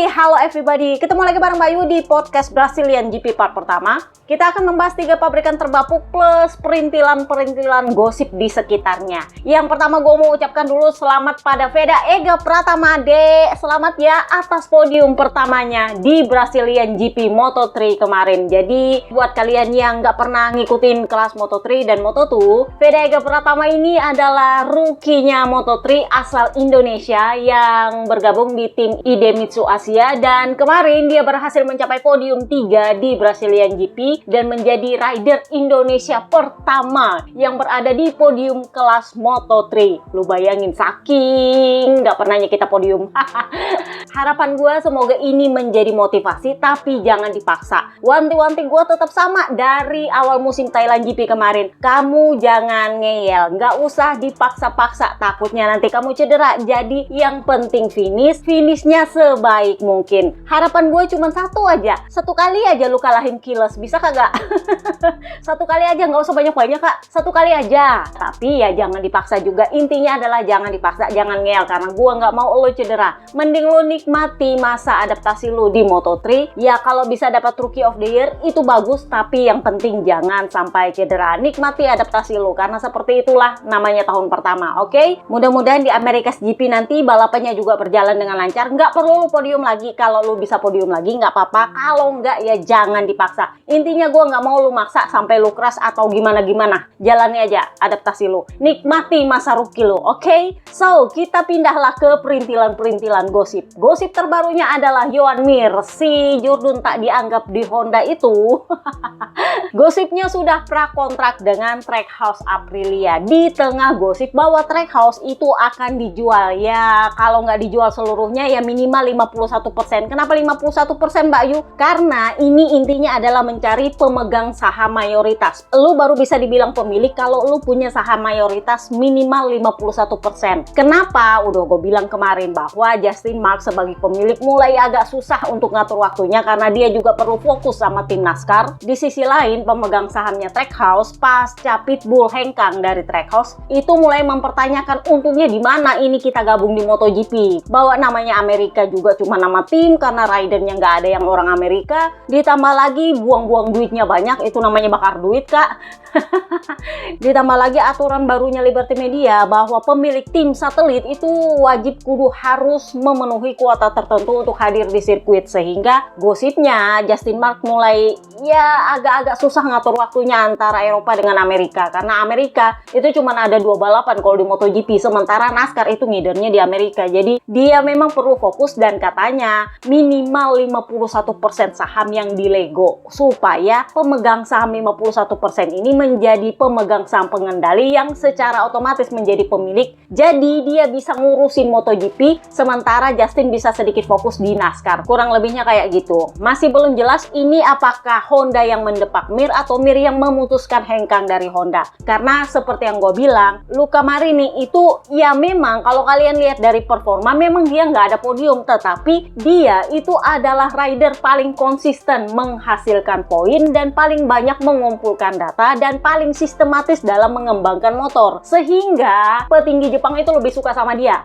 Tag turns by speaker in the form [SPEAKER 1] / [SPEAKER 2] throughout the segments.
[SPEAKER 1] Halo everybody, ketemu lagi bareng Mbak Yu di podcast Brazilian GP part pertama. Kita akan membahas 3 pabrikan terbapuk plus perintilan-perintilan gosip di sekitarnya. Yang pertama gue mau ucapkan dulu selamat pada Veda Ega Pratama, Dek. Selamat ya atas podium pertamanya di Brazilian GP Moto3 kemarin. Jadi buat kalian yang nggak pernah ngikutin kelas Moto3 dan Moto2, Veda Ega Pratama ini adalah rookie-nya Moto3 asal Indonesia yang bergabung di tim Idemitsu Asia, dan kemarin dia berhasil mencapai podium 3 di Brazilian GP dan menjadi rider Indonesia pertama yang berada di podium kelas Moto3. Lu bayangin, saking nggak pernahnya kita podium. Harapan gue semoga ini menjadi motivasi, tapi jangan dipaksa. Wanti-wanti gue tetap sama dari awal musim Thailand GP kemarin. Kamu jangan ngeyel, nggak usah dipaksa-paksa, takutnya nanti kamu cedera. Jadi yang penting finishnya sebaik mungkin. Harapan gue cuma satu aja, satu kali aja lu kalahin Kiles, bisa kagak? Satu kali aja, nggak usah banyak-banyak kak, satu kali aja. Tapi ya jangan dipaksa juga, intinya adalah jangan dipaksa, jangan ngeyel, karena gue nggak mau lo cedera. Mending lo nikmati masa adaptasi lo di Moto3. Ya kalau bisa dapat Rookie of the Year itu bagus, tapi yang penting jangan sampai cedera. Nikmati adaptasi lo, karena seperti itulah namanya tahun pertama, oke? Mudah-mudahan di Amerikas GP nanti balapannya juga berjalan dengan lancar. Nggak perlu lo podium lagi, kalau lo bisa podium lagi nggak apa-apa, kalau nggak ya jangan dipaksa. Intinya gue nggak mau lo maksa sampai lo keras atau gimana-gimana. Jalani aja adaptasi lo, nikmati masa rookie lo, oke? So, kita pindahlah ke perintilan-perintilan gosip. Gosip terbarunya adalah Joan Mir, si Jurdun tak dianggap di Honda itu. Gosipnya sudah prakontrak dengan Trackhouse Aprilia. Di tengah gosip bahwa Trackhouse itu akan dijual. Ya, kalau nggak dijual seluruhnya ya minimal 51%. Kenapa 51% Mbak Yu? Karena ini intinya adalah mencari pemegang saham mayoritas. Lu baru bisa dibilang pemilik kalau lu punya saham mayoritas minimal 51%. Kenapa? Udah gue bilang kemarin bahwa Justin Marks sebagai pemilik mulai agak susah untuk ngatur waktunya karena dia juga perlu fokus sama tim NASCAR. Di sisi lain, pemegang sahamnya Trackhouse pasca Pitbull hengkang dari Trackhouse itu mulai mempertanyakan untungnya di mana ini kita gabung di MotoGP. Bawa namanya Amerika juga cuma nama tim karena ridernya nggak ada yang orang Amerika. Ditambah lagi buang-buang duitnya banyak, itu namanya bakar duit kak. Ditambah lagi aturan barunya Liberty Media bahwa pemilik tim satelit itu wajib kudu harus memenuhi kuota tertentu untuk hadir di sirkuit, sehingga gosipnya Justin Marks mulai ya agak-agak susah ngatur waktunya antara Eropa dengan Amerika, karena Amerika itu cuma ada 2 balapan kalau di MotoGP, sementara NASCAR itu ngidernya di Amerika. Jadi dia memang perlu fokus dan katanya minimal 51% saham yang dilego supaya pemegang saham 51% ini menjadi pemegang saham pengendali yang secara otomatis menjadi pemilik. Jadi dia bisa ngurusin MotoGP sementara Justin bisa sedikit fokus di NASCAR. Kurang lebihnya kayak gitu. Masih belum jelas ini apakah Honda yang mendepak Mir atau Mir yang memutuskan hengkang dari Honda. Karena seperti yang gue bilang, Luca Marini itu ya memang kalau kalian lihat dari performa memang dia nggak ada podium, tetapi dia itu adalah rider paling konsisten menghasilkan poin dan paling banyak mengumpulkan data dan paling sistematis dalam mengembangkan motor, sehingga petinggi Jepang itu lebih suka sama dia.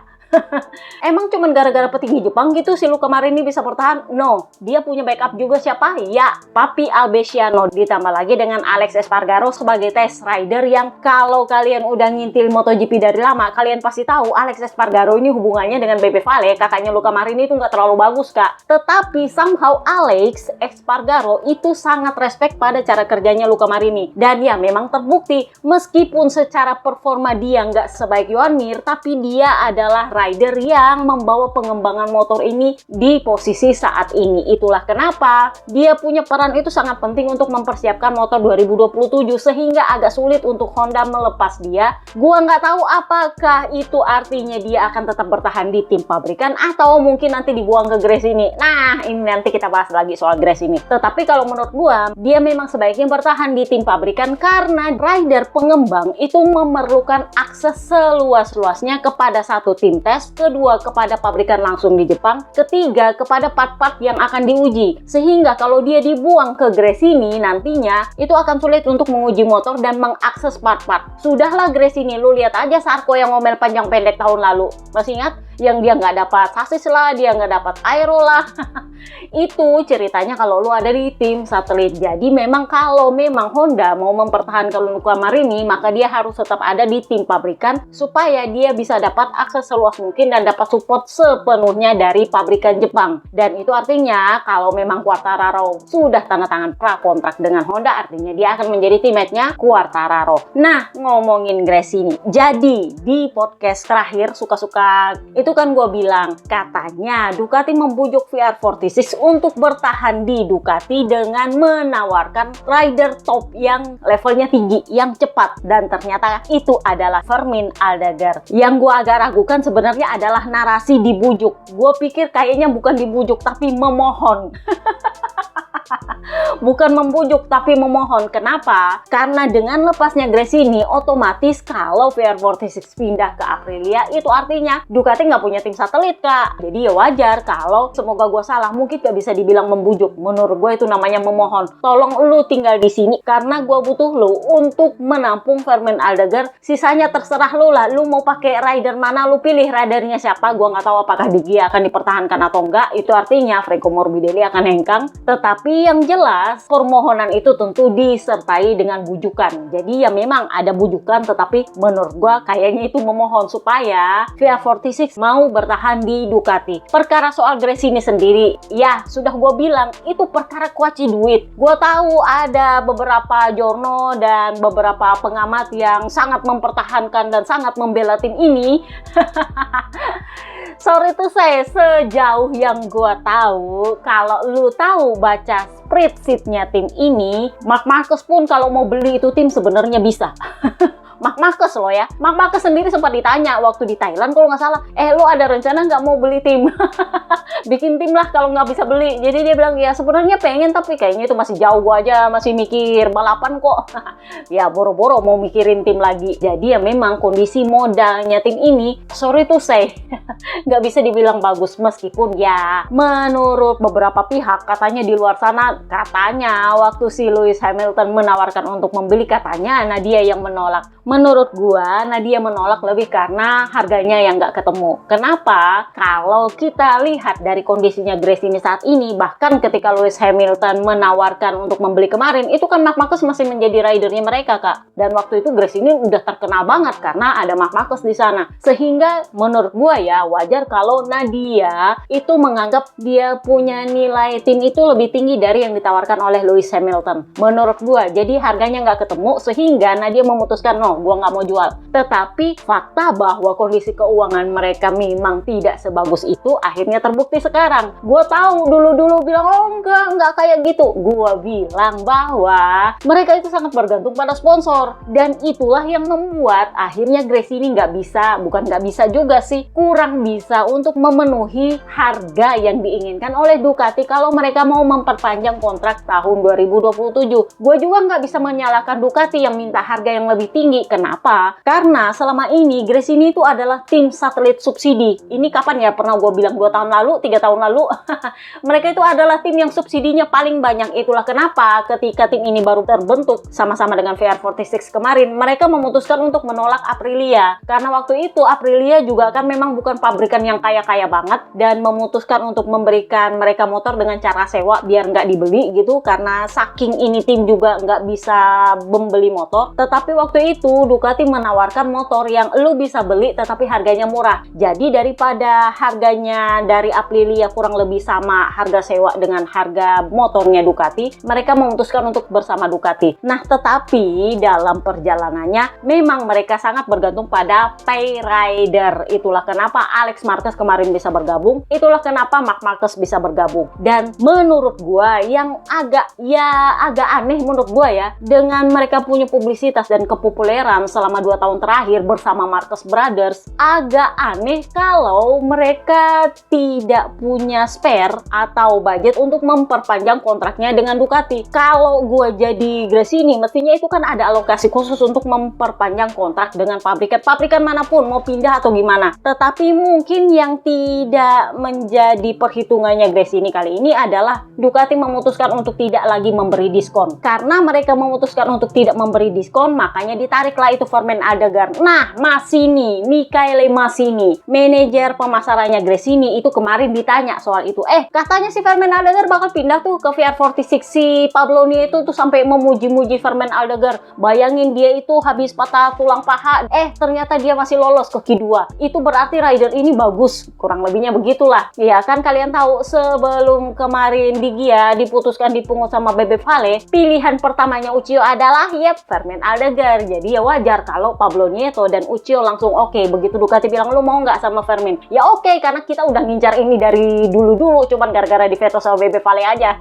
[SPEAKER 1] Emang cuman gara-gara petinggi Jepang gitu si Luca Marini bisa bertahan? No, dia punya backup juga. Siapa? Ya, Papi Albesiano. Ditambah lagi dengan Alex Espargaro sebagai test rider yang kalau kalian udah ngintil MotoGP dari lama, kalian pasti tahu Alex Espargaro ini hubungannya dengan Beppe Vale, kakaknya Luca Marini itu nggak terlalu bagus kak. Tetapi somehow Alex Espargaro itu sangat respect pada cara kerjanya Luca Marini. Dan ya memang terbukti, meskipun secara performa dia nggak sebaik Joan Mir, tapi dia adalah rider yang membawa pengembangan motor ini di posisi saat ini. Itulah kenapa dia punya peran itu sangat penting untuk mempersiapkan motor 2027, sehingga agak sulit untuk Honda melepas dia. Gua nggak tahu apakah itu artinya dia akan tetap bertahan di tim pabrikan atau mungkin nanti dibuang ke Grace ini. Nah, ini nanti kita bahas lagi soal Grace ini. Tetapi kalau menurut gua, dia memang sebaiknya bertahan di tim pabrikan karena rider pengembang itu memerlukan akses seluas-luasnya kepada satu tim tes, kedua kepada pabrikan langsung di Jepang, ketiga kepada part-part yang akan diuji. Sehingga kalau dia dibuang ke Gresini nantinya, itu akan sulit untuk menguji motor dan mengakses part-part. Sudahlah Gresini, lu lihat aja Sarko yang ngomel panjang pendek tahun lalu. Masih ingat? Yang dia nggak dapat sasis lah, dia nggak dapat aero lah. Itu ceritanya kalau lu ada di tim satelit. Jadi memang kalau memang Honda mau mempertahankan Luca Marini, maka dia harus tetap ada di tim pabrikan supaya dia bisa dapat akses seluas mungkin dan dapat support sepenuhnya dari pabrikan Jepang. Dan itu artinya kalau memang Quartararo sudah tanda tangan prakontrak dengan Honda, artinya dia akan menjadi teammate-nya Quartararo. Nah, ngomongin Gresini. Jadi di podcast terakhir suka-suka itu kan gue bilang katanya Ducati membujuk VR46 untuk bertahan di Ducati dengan menawarkan rider top yang levelnya tinggi, yang cepat, dan ternyata itu adalah Fermin Aldegar. Yang gue agak ragukan sebenarnya adalah narasi dibujuk. Gue pikir kayaknya bukan dibujuk tapi memohon. Bukan membujuk tapi memohon. Kenapa? Karena dengan lepasnya Gresini, otomatis kalau VR46 pindah ke Aprilia, itu artinya Ducati nggak punya tim satelit, Kak. Jadi ya wajar kalau, semoga gue salah, mungkin gak bisa dibilang membujuk. Menurut gue itu namanya memohon. Tolong lu tinggal di sini karena gue butuh lu untuk menampung Fermin Aldegar. Sisanya terserah lu lah. Lu mau pakai rider mana, lu pilih ridernya siapa. Gue nggak tahu apakah Digi akan dipertahankan atau enggak. Itu artinya Franco Morbidelli akan hengkang. Tetapi yang jelas permohonan itu tentu disertai dengan bujukan. Jadi ya memang ada bujukan, tetapi menurut gua kayaknya itu memohon supaya VR46 mau bertahan di Ducati. Perkara soal Gresini sendiri, ya sudah gua bilang itu perkara kuaci duit. Gua tahu ada beberapa jurno dan beberapa pengamat yang sangat mempertahankan dan sangat membela tim ini. Sorry to say, sejauh yang gue tahu, kalau lu tahu baca spreadsheet-nya tim ini, Marc Marquez pun kalau mau beli itu tim sebenarnya bisa. Marc Marquez loh ya. Marc Marquez sendiri sempat ditanya waktu di Thailand kalau nggak salah, lu ada rencana nggak mau beli tim? Bikin tim lah kalau nggak bisa beli. Jadi dia bilang, ya sebenarnya pengen tapi kayaknya itu masih jauh, gua aja masih mikir balapan kok. Ya boro-boro mau mikirin tim lagi. Jadi ya memang kondisi modalnya tim ini, sorry to say, nggak bisa dibilang bagus. Meskipun ya menurut beberapa pihak katanya di luar sana, katanya waktu si Lewis Hamilton menawarkan untuk membeli, katanya Nadia yang menolak. Menurut gua, Nadia menolak lebih karena harganya yang nggak ketemu. Kenapa? Kalau kita lihat dari kondisinya Gresini saat ini, bahkan ketika Lewis Hamilton menawarkan untuk membeli kemarin, itu kan Marc Marquez masih menjadi ridernya mereka, Kak. Dan waktu itu Gresini udah terkenal banget karena ada Marc Marquez di sana. Sehingga menurut gua ya wajar kalau Nadia itu menganggap dia punya nilai tim itu lebih tinggi dari yang ditawarkan oleh Lewis Hamilton. Menurut gua, jadi harganya nggak ketemu sehingga Nadia memutuskan, no, gue nggak mau jual. Tetapi fakta bahwa kondisi keuangan mereka memang tidak sebagus itu akhirnya terbukti sekarang. Gue tahu dulu-dulu bilang, oh enggak kayak gitu. Gue bilang bahwa mereka itu sangat bergantung pada sponsor. Dan itulah yang membuat akhirnya Gresini nggak bisa, bukan nggak bisa juga sih, kurang bisa untuk memenuhi harga yang diinginkan oleh Ducati kalau mereka mau memperpanjang kontrak tahun 2027. Gue juga nggak bisa menyalahkan Ducati yang minta harga yang lebih tinggi. Kenapa? Karena selama ini Gresini itu adalah tim satelit subsidi. Ini kapan ya? Pernah gue bilang 2 tahun lalu, 3 tahun lalu. Mereka itu adalah tim yang subsidinya paling banyak. Itulah kenapa ketika tim ini baru terbentuk sama-sama dengan VR46 kemarin, mereka memutuskan untuk menolak Aprilia. Karena waktu itu Aprilia juga kan memang bukan pabrikan yang kaya-kaya banget dan memutuskan untuk memberikan mereka motor dengan cara sewa biar nggak dibeli gitu. Karena saking ini tim juga nggak bisa membeli motor. Tetapi waktu itu Ducati menawarkan motor yang lu bisa beli tetapi harganya murah. Jadi daripada harganya dari Aprilia kurang lebih sama harga sewa dengan harga motornya Ducati, mereka memutuskan untuk bersama Ducati. Nah, tetapi dalam perjalanannya memang mereka sangat bergantung pada pay rider. Itulah kenapa Alex Marquez kemarin bisa bergabung. Itulah kenapa Marc Marquez bisa bergabung. Dan menurut gua yang agak aneh menurut gua ya, dengan mereka punya publisitas dan kepopuleran veteran selama 2 tahun terakhir bersama Marcus Brothers, agak aneh kalau mereka tidak punya spare atau budget untuk memperpanjang kontraknya dengan Ducati. Kalau gue jadi Gresini, mestinya itu kan ada alokasi khusus untuk memperpanjang kontrak dengan pabrikan manapun, mau pindah atau gimana. Tetapi mungkin yang tidak menjadi perhitungannya Gresini kali ini adalah Ducati memutuskan untuk tidak lagi memberi diskon. Karena mereka memutuskan untuk tidak memberi diskon, makanya ditariklah itu Fermin Aldegar. Nah, Michele Massini, manajer pemasarannya Gresini, itu kemarin ditanya soal itu. Katanya si Fermin Aldegar bakal pindah tuh ke VR46. Si Pabloni itu tuh sampai memuji-muji Fermin Aldegar. Bayangin dia itu habis patah tulang paha, ternyata dia masih lolos ke Q2. Itu berarti rider ini bagus, kurang lebihnya begitulah. Ya kan kalian tahu sebelum kemarin di Gia diputuskan dipungut sama Bebe Vale, pilihan pertamanya Uccio adalah Fermin Aldegar. Jadi ya wajar kalau Pablo Nieto dan Uccio langsung oke. Begitu Ducati bilang lu mau nggak sama Fermin, ya oke, karena kita udah ngincar ini dari dulu-dulu, cuman gara-gara di veto sama Bebe Vale aja.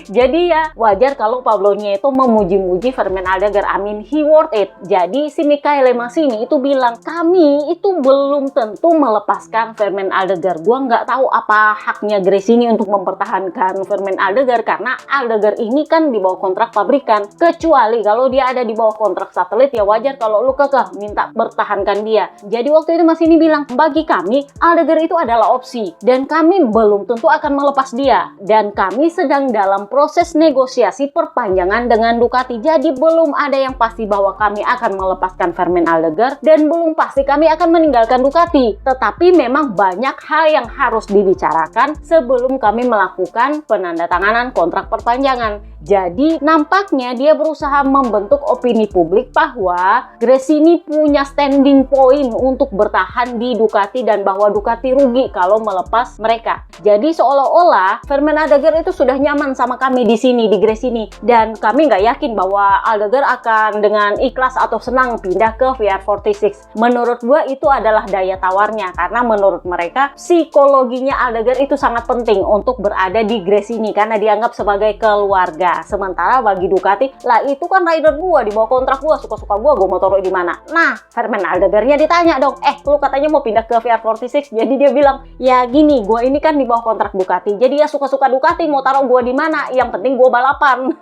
[SPEAKER 1] Jadi ya wajar kalau Pablo Nieto memuji-muji Fermin Aldegar. He worth it. Jadi si Michele Massini itu bilang, kami itu belum tentu melepaskan Fermin Aldegar. Gua nggak tahu apa haknya Gresini untuk mempertahankan Fermin Aldegar, karena Aldegar ini kan di bawah kontrak pabrikan. Kecuali kalau dia ada di bawah kontrak satelit, ya wajar kalau lu kekeh minta bertahankan dia. Jadi waktu itu Massini bilang, bagi kami Aldegar itu adalah opsi dan kami belum tentu akan melepas dia, dan kami sedang dalam proses negosiasi perpanjangan dengan Ducati. Jadi belum ada yang pasti bahwa kami akan melepaskan Fermin Aldegar dan belum pasti kami akan meninggalkan Ducati. Tetapi memang banyak hal yang harus dibicarakan sebelum kami melakukan penandatanganan kontrak perpanjangan. Jadi nampaknya dia berusaha membentuk opini publik bahwa Gresini punya standing point untuk bertahan di Ducati dan bahwa Ducati rugi kalau melepas mereka. Jadi seolah-olah Fermin Aldegar itu sudah nyaman sama kami di sini di Gresini, dan kami nggak yakin bahwa Aldegar akan dengan ikhlas atau senang pindah ke VR46. Menurut gua itu adalah daya tawarnya, karena menurut mereka psikologinya Aldegar itu sangat penting untuk berada di Gresini karena dianggap sebagai keluarga. Sementara bagi Ducati, lah itu kan rider gua, di bawah kontrak gua, suka-suka gua mau taruh di mana. Nah, Fermin Aldegarnya ditanya dong, lu katanya mau pindah ke VR46. Jadi dia bilang, ya gini, gua ini kan di bawah kontrak Ducati, jadi ya suka-suka Ducati mau taruh gua di mana, yang penting gua balapan.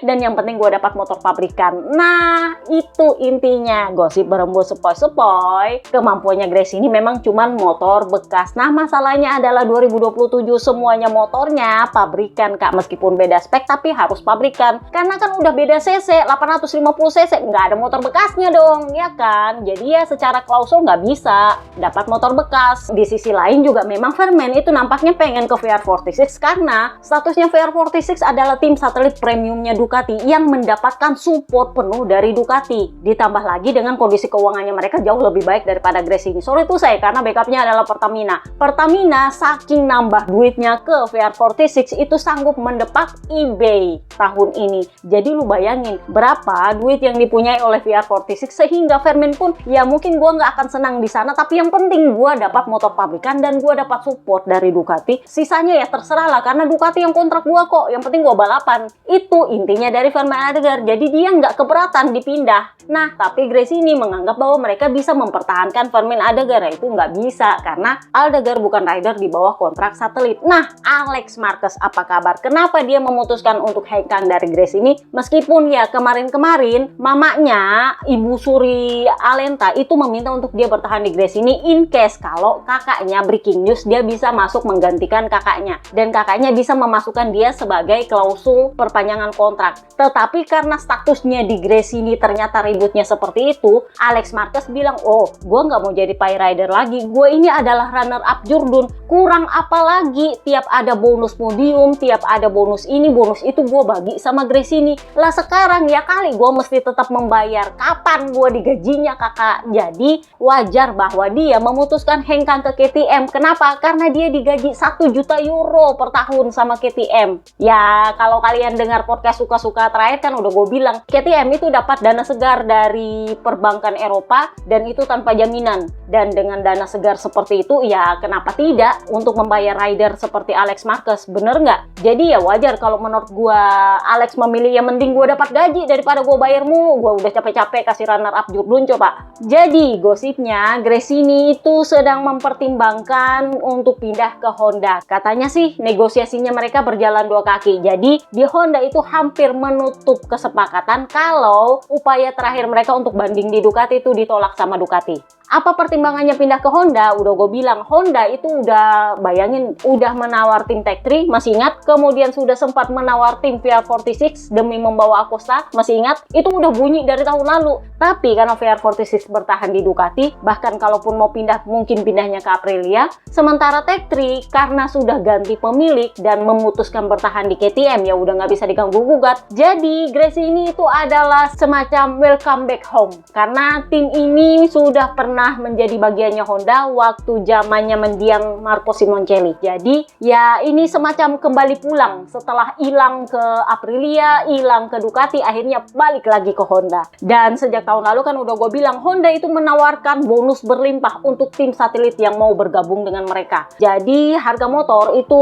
[SPEAKER 1] Dan yang penting gua dapat motor pabrikan. Nah, itu intinya. Gosip berembus sepoi-sepoi, kemampuannya Gresini memang cuman motor bekas. Nah, masalahnya adalah 2027 semuanya motornya pabrikan, Kak. Meskipun beda spek tapi harus pabrikan. Karena kan udah beda cc, 850 cc, nggak ada motor bekasnya dong, ya kan? Jadi ya secara klausul nggak bisa dapat motor bekas. Di sisi lain juga memang Fermin itu nampaknya pengen ke VR46 karena statusnya VR46 adalah tim satelit premiumnya Ducati yang mendapatkan support penuh dari Ducati. Ditambah lagi dengan kondisi keuangannya mereka jauh lebih baik daripada Gresini. Sorry tuh saya, karena backupnya adalah Pertamina. Pertamina saking nambah duitnya ke VR46 itu sanggup mendepak eBay tahun ini. Jadi lu bayangin berapa duit yang dipunyai oleh VR46 sehingga Fermin pun ya mungkin gua nggak akan senang di sana, tapi yang penting gua dapat motor pabrikan dan gua dapat support dari Ducati. Sisanya ya terserah lah, karena Ducati yang kontrak gua kok, yang penting gua balapan. Itu intinya dari Fermin Aldegar. Jadi dia nggak keberatan dipindah. Nah, tapi Gresini menganggap bahwa mereka bisa mempertahankan Fermin Aldegar. Itu nggak bisa karena Aldegar bukan rider di bawah kontrak satelit. Nah, Alex Marquez apa kabar? Kenapa dia memutuskan untuk hengkang dari Gresini? Meskipun ya kemarin-kemarin mamanya Ibu Suri Alenta itu meminta untuk dia bertahan di Gresini in case kalau kakaknya, breaking news, dia bisa masuk menggantikan kakaknya dan kakaknya bisa memasukkan dia sebagai klausul perpanjangan kontrak. Tetapi karena statusnya di Gresini ternyata ributnya seperti itu, Alex Marquez bilang, gue nggak mau jadi pay rider lagi, gue ini adalah runner up Jurdun, kurang apa lagi, tiap ada bonus podium, tiap ada bonus ini, bonus itu gue bagi sama Gresini. Lah sekarang ya kali gue mesti tetap membayar, kapan gue digajinya kakak? Jadi wajar bahwa dia memutuskan hengkang ke KTM. Kenapa? Karena dia digaji 1 juta euro per tahun sama KTM. Ya kalau kalian dengar podcast suka-suka terakhir kan udah gue bilang, KTM itu dapat dana segar dari perbankan Eropa dan itu tanpa jaminan. Dan dengan dana segar seperti itu ya kenapa tidak untuk membayar rider seperti Alex Marquez, bener nggak? Jadi ya wajar kalau menurut gue Alex memilih yang mending gue dapat gaji daripada gue bayar mulu, gue udah capek-capek kasih runner up Jurdun coba. Jadi gosipnya Gresini itu sedang mempertimbangkan untuk pindah ke Honda. Katanya sih negosiasinya mereka berjalan dua kaki. Jadi di Honda itu hampir menutup kesepakatan kalau upaya terakhir mereka untuk banding di Ducati itu ditolak sama Ducati. Apa pertimbangannya pindah ke Honda? Udah gue bilang, Honda itu udah bayangin, udah menawar tim Tech 3, masih ingat? Kemudian sudah sempat menawar tim VR46 demi membawa Acosta, masih ingat? Itu udah bunyi dari tahun lalu. Tapi karena VR46 bertahan di Ducati, bahkan kalaupun mau pindah, mungkin pindahnya ke Aprilia. Sementara Tech 3 karena sudah ganti pemilik dan memutuskan bertahan di KTM, ya udah nggak bisa diganggu-gugat. Jadi Gresini itu adalah semacam welcome back home. Karena tim ini sudah pernah menjadi bagiannya Honda waktu zamannya mendiang Marco Simoncelli. Jadi ya ini semacam kembali pulang setelah hilang ke Aprilia, hilang ke Ducati, akhirnya balik lagi ke Honda. Dan sejak tahun lalu kan udah gue bilang, Honda itu menawarkan bonus berlimpah untuk tim satelit yang mau bergabung dengan mereka. Jadi harga motor itu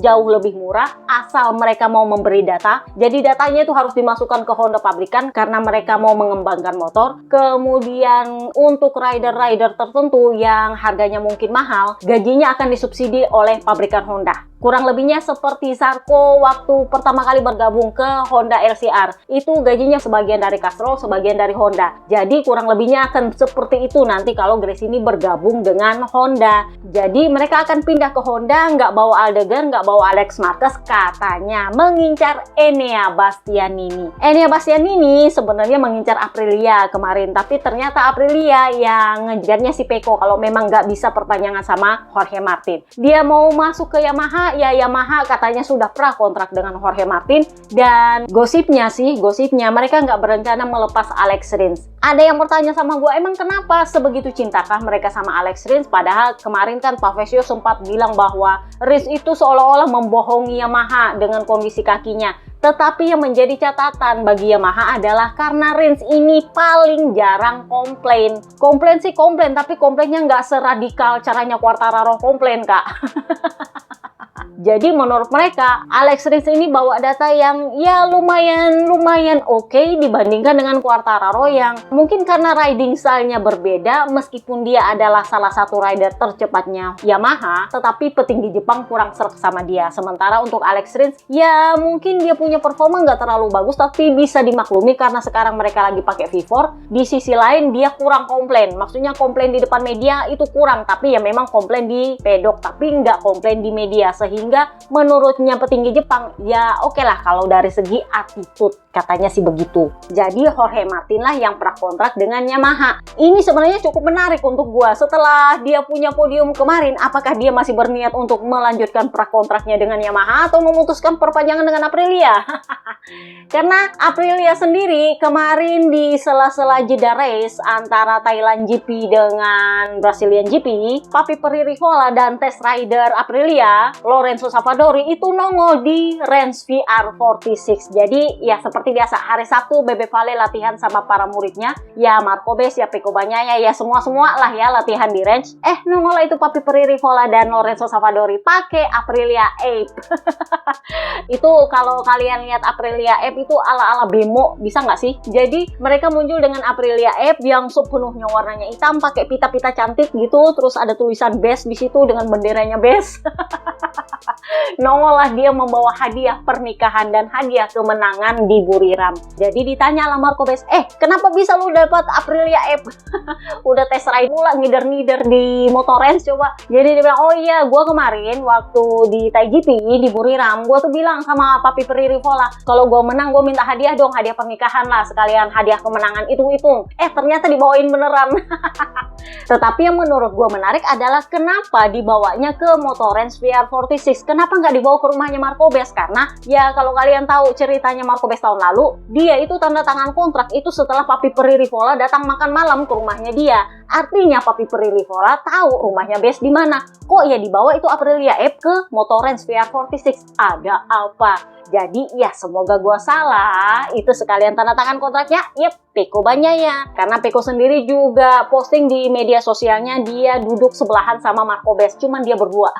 [SPEAKER 1] jauh lebih murah asal mereka mau memberi data. Jadi datanya itu harus dimasukkan ke Honda pabrikan karena mereka mau mengembangkan motor. Kemudian untuk rider tertentu yang harganya mungkin mahal, gajinya akan disubsidi oleh pabrikan Honda. Kurang lebihnya seperti Zarco waktu pertama kali bergabung ke Honda LCR. Itu gajinya sebagian dari Castrol, sebagian dari Honda. Jadi kurang lebihnya akan seperti itu nanti kalau Gresini bergabung dengan Honda. Jadi mereka akan pindah ke Honda, nggak bawa Aldegar, nggak bawa Alex Marquez, katanya mengincar Enea Bastianini. Enea Bastianini sebenarnya mengincar Aprilia kemarin, tapi ternyata Aprilia yang ngejarnya si Pecco kalau memang nggak bisa perpanjangan sama Jorge Martin. Dia mau masuk ke Yamaha, ya Yamaha katanya sudah prakontrak dengan Jorge Martin, dan gosipnya mereka nggak berencana melepas Alex Rins. Ada yang bertanya sama gue, emang kenapa sebegitu cintakah mereka sama Alex Rins? Padahal kemarin kan Pavesio sempat bilang bahwa Rins itu seolah-olah membohongi Yamaha dengan kondisi kakinya. Tetapi yang menjadi catatan bagi Yamaha adalah karena Rins ini paling jarang komplain. Komplain sih komplain, tapi komplainnya nggak seradikal caranya Quartararo komplain, Kak. Jadi menurut mereka, Alex Rins ini bawa data yang ya lumayan oke dibandingkan dengan Quartararo yang mungkin karena riding style-nya berbeda, meskipun dia adalah salah satu rider tercepatnya Yamaha, tetapi petinggi Jepang kurang serk sama dia. Sementara untuk Alex Rins, ya mungkin dia punya performa nggak terlalu bagus, tapi bisa dimaklumi karena sekarang mereka lagi pakai V4. Di sisi lain, dia kurang komplain. Maksudnya komplain di depan media itu kurang, tapi ya memang komplain di pedok, tapi nggak komplain di media. Sehingga menurutnya petinggi Jepang, ya oke lah kalau dari segi attitude, katanya sih begitu. Jadi Jorge Martin lah yang prakontrak dengan Yamaha. Ini sebenarnya cukup menarik untuk gua. Setelah dia punya podium kemarin, apakah dia masih berniat untuk melanjutkan prakontraknya dengan Yamaha atau memutuskan perpanjangan dengan Aprilia? Karena Aprilia sendiri kemarin di sela-sela jeda race antara Thailand GP dengan Brazilian GP, Papi Pririvola dan test rider Aprilia, Lorenzo Savadori itu nongol di range VR46. Jadi ya seperti biasa, hari Sabtu Bebe Vale latihan sama para muridnya, ya Marco Bes, ya Pecco Bagnaia, ya semua lah ya latihan di range. Nongol lah itu Papi Pririvola dan Lorenzo Savadori pakai Aprilia Ape. Itu kalau kalian lihat Aprilia Ape itu ala-ala bemo, bisa nggak sih? Jadi mereka muncul dengan Aprilia Ape yang sepenuhnya warnanya hitam, pakai pita-pita cantik gitu, terus ada tulisan Bes di situ dengan benderanya Bes. Nongol lah dia membawa hadiah pernikahan dan hadiah kemenangan di Buriram. Jadi ditanya lah Marco Bes, kenapa bisa lu dapat Aprilia Ape? Udah tes ride pula, ngider-ngider di motor range coba. Jadi dia bilang, oh iya, gue kemarin waktu di TaiGP di Buriram, gue tuh bilang sama Papi Pririvola, kalau gue menang gue minta hadiah dong, hadiah pernikahan lah, sekalian hadiah kemenangan, hitung-hitung. Ternyata dibawain beneran. Tetapi yang menurut gue menarik adalah kenapa dibawanya ke motor range VR46. Kenapa nggak dibawa ke rumahnya Marco Bes? Karena ya kalau kalian tahu ceritanya Marco Bes tahun lalu, dia itu tanda tangan kontrak itu setelah Papi Pririvola datang makan malam ke rumahnya dia. Artinya Papi Pririvola tahu rumahnya Bes di mana. Kok ya dibawa itu Aprilia Ape ke motor range VR46? Ada apa? Jadi ya semoga gua salah. Itu sekalian tanda tangan kontraknya, Pecco Bagnaia. Karena Pecco sendiri juga posting di media sosialnya dia duduk sebelahan sama Marco Bes, cuman dia berdua.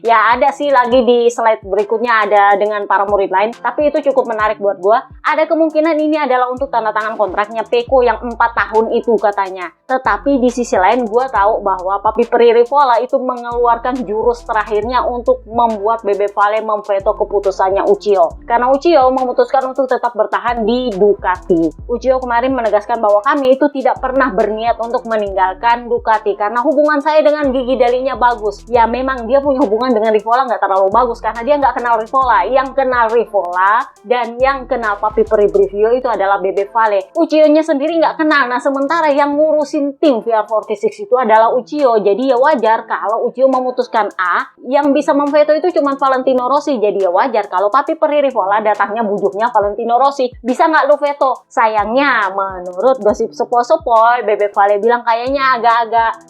[SPEAKER 1] Ya ada sih lagi Nanti di slide berikutnya ada dengan para murid lain, tapi itu cukup menarik buat gue. Ada kemungkinan ini adalah untuk tanda tangan kontraknya Peko yang 4 tahun itu katanya. Tetapi di sisi lain gue tahu bahwa Papi Pririvola itu mengeluarkan jurus terakhirnya untuk membuat Bebe Vale memveto keputusannya Uchiho. Karena Uchiho memutuskan untuk tetap bertahan di Ducati. Uchiho kemarin menegaskan bahwa kami itu tidak pernah berniat untuk meninggalkan Ducati karena hubungan saya dengan Gigi Dalinya bagus. Ya memang dia punya hubungan dengan Rivola nggak terlalu bagus karena dia nggak kenal Rivola. Yang kenal Rivola dan yang kenal Papi Pribrivio itu adalah Bebe Vale. Uchiho-nya sendiri nggak kenal. Nah sementara yang ngurusin tim VR46 itu adalah Uchiho. Jadi ya wajar kalau Uchiho memutuskan A, yang bisa memveto itu cuma Valentino Rossi. Jadi ya wajar kalau Papi Pririvola datangnya bujuhnya Valentino Rossi. Bisa nggak lu veto? Sayangnya menurut gosip sepoi-sepoi, Bebe Vale bilang kayaknya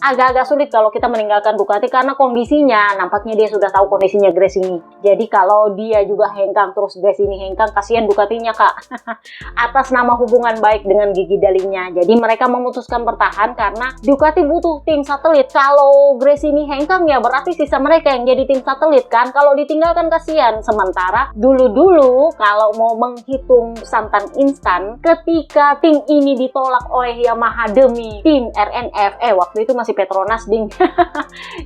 [SPEAKER 1] agak-agak sulit kalau kita meninggalkan Ducati karena kondisinya nampaknya dia sudah tahu kondisinya Gresini. Jadi kalau dia juga hengkang terus Gresini hengkang, kasihan Ducatinya kak. Atas nama hubungan baik dengan Gigi Dalinya. Jadi mereka memutuskan bertahan karena Ducati butuh tim satelit. Kalau Gresini hengkang ya berarti sisa mereka yang jadi tim satelit kan. Kalau ditinggalkan kasihan. Sementara dulu-dulu kalau mau menghitung santan instan, ketika tim ini ditolak oleh Yamaha demi tim RNF, waktu itu masih Petronas ding.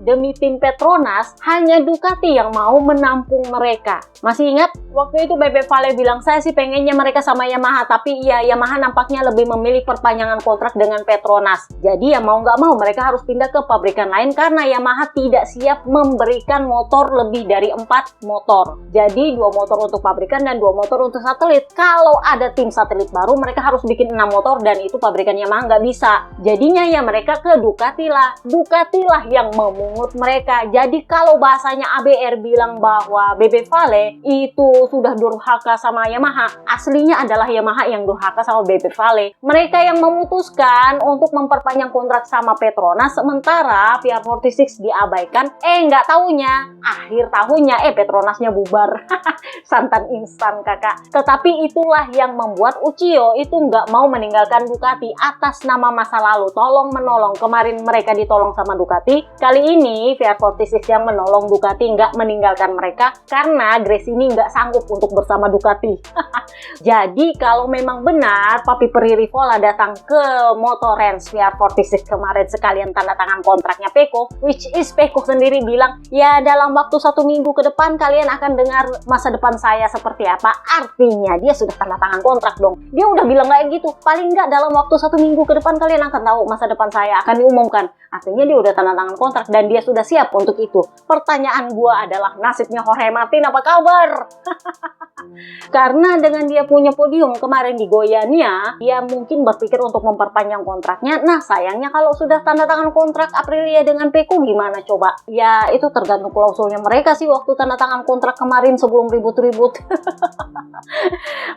[SPEAKER 1] Demi tim Petronas, hanya Ducati yang mau menampung mereka. Masih ingat? Waktu itu Bebe Vale bilang, saya sih pengennya mereka sama Yamaha, tapi ya Yamaha nampaknya lebih memilih perpanjangan kontrak dengan Petronas. Jadi ya mau nggak mau mereka harus pindah ke pabrikan lain karena Yamaha tidak siap memberikan motor lebih dari 4 motor. Jadi 2 motor untuk pabrikan dan 2 motor untuk satelit. Kalau ada tim satelit baru, mereka harus bikin 6 motor dan itu pabrikan Yamaha nggak bisa. Jadinya ya mereka ke Ducati lah. Ducati lah yang memungut mereka. Jadi kalau bahasanya ABR bilang bahwa Bebe Vale itu sudah durhaka sama Yamaha, aslinya adalah Yamaha yang durhaka sama Bebe Vale. Mereka yang memutuskan untuk memperpanjang kontrak sama Petronas, sementara VR46 diabaikan. Nggak taunya akhir tahunnya Petronasnya bubar. Santan instan kakak. Tetapi itulah yang membuat Uchiho itu nggak mau meninggalkan Ducati atas nama masa lalu. Tolong menolong. Kemarin mereka ditolong sama Ducati. Kali ini VR46 yang menolong Ducati nggak meninggalkan mereka karena Gresini nggak sanggup untuk bersama Ducati. Jadi kalau memang benar Papi Pririvola datang ke Motorens VR46 kemarin sekalian tanda tangan kontraknya Peko, which is Peko sendiri bilang ya dalam waktu 1 minggu ke depan kalian akan dengar masa depan saya seperti apa. Artinya dia sudah tanda tangan kontrak dong. Dia udah bilang kayak gitu. Paling nggak dalam waktu 1 minggu ke depan kalian akan tahu masa depan saya akan diumumkan. Artinya dia udah tanda tangan kontrak dan dia sudah siap untuk itu. Pertanyaan gua adalah nasibnya Jorge Martin apa kabar? Karena dengan dia punya podium kemarin di Goiânia, dia mungkin berpikir untuk memperpanjang kontraknya. Nah sayangnya kalau sudah tanda tangan kontrak Aprilia dengan Peko gimana coba? Ya itu tergantung klausulnya mereka sih waktu tanda tangan kontrak kemarin sebelum ribut-ribut.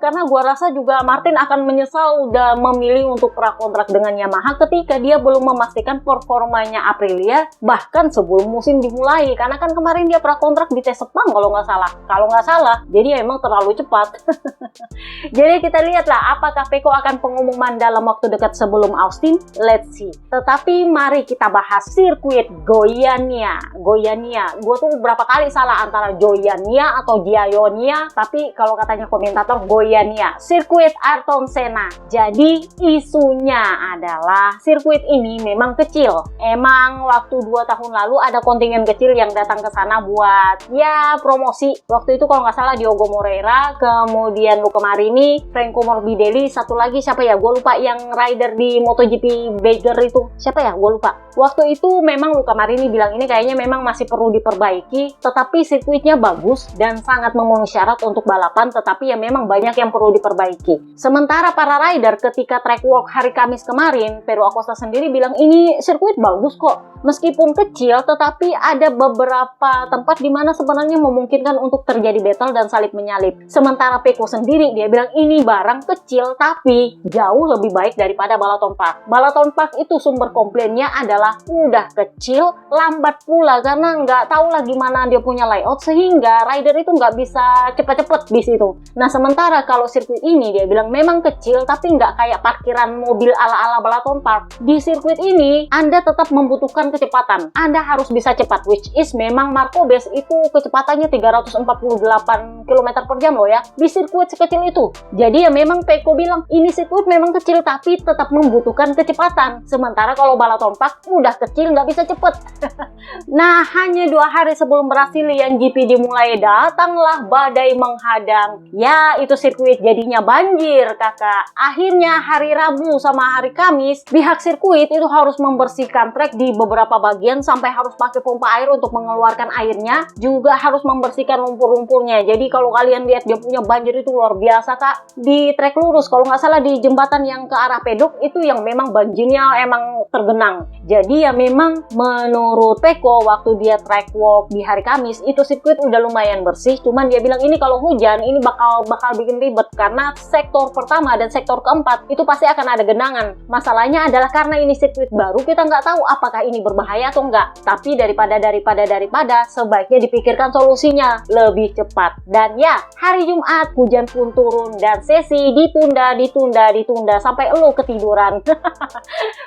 [SPEAKER 1] Karena gua rasa juga Martin akan menyesal udah memilih untuk prakontrak dengan Yamaha ketika dia belum memastikan performanya Aprilia bahkan sebelum musim dimulai. Karena kan kemarin dia prakontrak di tes Sepang kalau nggak salah. Jadi emang terlalu cepat. Jadi kita lihatlah apakah Peko akan pengumuman dalam waktu dekat sebelum Austin. Let's see. Tetapi mari kita bahas sirkuit Goiânia. Gue tuh berapa kali salah antara Goiânia atau Gioia, tapi kalau katanya komentator Goiânia. Sirkuit Ayrton Senna. Jadi isunya adalah sirkuit ini memang kecil. Emang waktu 2 tahun lalu ada kontingen kecil yang datang ke sana buat ya promosi. Waktu itu kalau nggak salah Diogo Moreira, kemudian Luca Marini, Franco Morbidelli, satu lagi siapa ya? Gue lupa yang rider di MotoGP Bagger itu. Siapa ya? Gue lupa. Waktu itu memang Luca Marini bilang ini kayaknya memang masih perlu diperbaiki, tetapi sirkuitnya bagus dan sangat memenuhi syarat untuk balapan, tetapi ya memang banyak yang perlu diperbaiki. Sementara para rider ketika track walk hari Kamis kemarin, Pedro Acosta sendiri bilang ini sirkuit bagus kok. Meskipun kecil, tetapi ada beberapa tempat di mana sebenarnya memungkinkan untuk terjadi battle dan salip menyalip. sirkuit. Sementara Peko sendiri dia bilang ini barang kecil tapi jauh lebih baik daripada Balaton Park. Balaton Park itu sumber komplainnya adalah udah kecil, lambat pula karena nggak tahu lah gimana dia punya layout sehingga rider itu nggak bisa cepet-cepet di situ. Nah sementara kalau sirkuit ini dia bilang memang kecil tapi nggak kayak parkiran mobil ala-ala Balaton Park. Di sirkuit ini Anda tetap membutuhkan kecepatan. Anda harus bisa cepat, which is memang Marco Base itu kecepatannya 348 km per jam loh ya di sirkuit sekecil itu. Jadi ya memang Peko bilang ini sirkuit memang kecil tapi tetap membutuhkan kecepatan. Sementara kalau Balaton Park udah kecil nggak bisa cepet. Nah hanya 2 hari sebelum Brazilian GP dimulai datanglah badai menghadang. Ya itu sirkuit jadinya banjir kakak. Akhirnya hari Rabu sama hari Kamis pihak sirkuit itu harus membersihkan trek di beberapa bagian sampai harus pakai pompa air untuk mengeluarkan airnya, juga harus membersihkan lumpur-lumpurnya. Jadi kalau kalian lihat dia punya banjir itu luar biasa kak. Di trek lurus kalau nggak salah di jembatan yang ke arah pedok itu yang memang banjirnya emang tergenang. Jadi ya memang menurut Peko waktu dia track walk di hari Kamis itu sirkuit udah lumayan bersih, cuman dia bilang ini kalau hujan ini bakal bikin ribet karena sektor pertama dan sektor keempat itu pasti akan ada genangan. Masalahnya adalah karena ini sirkuit baru kita nggak tahu apakah ini berbahaya atau enggak. Tapi daripada sebaiknya dipikirkan solusinya lebih cepat. Dan ya hari Jumat hujan pun turun dan sesi ditunda sampai lo ketiduran.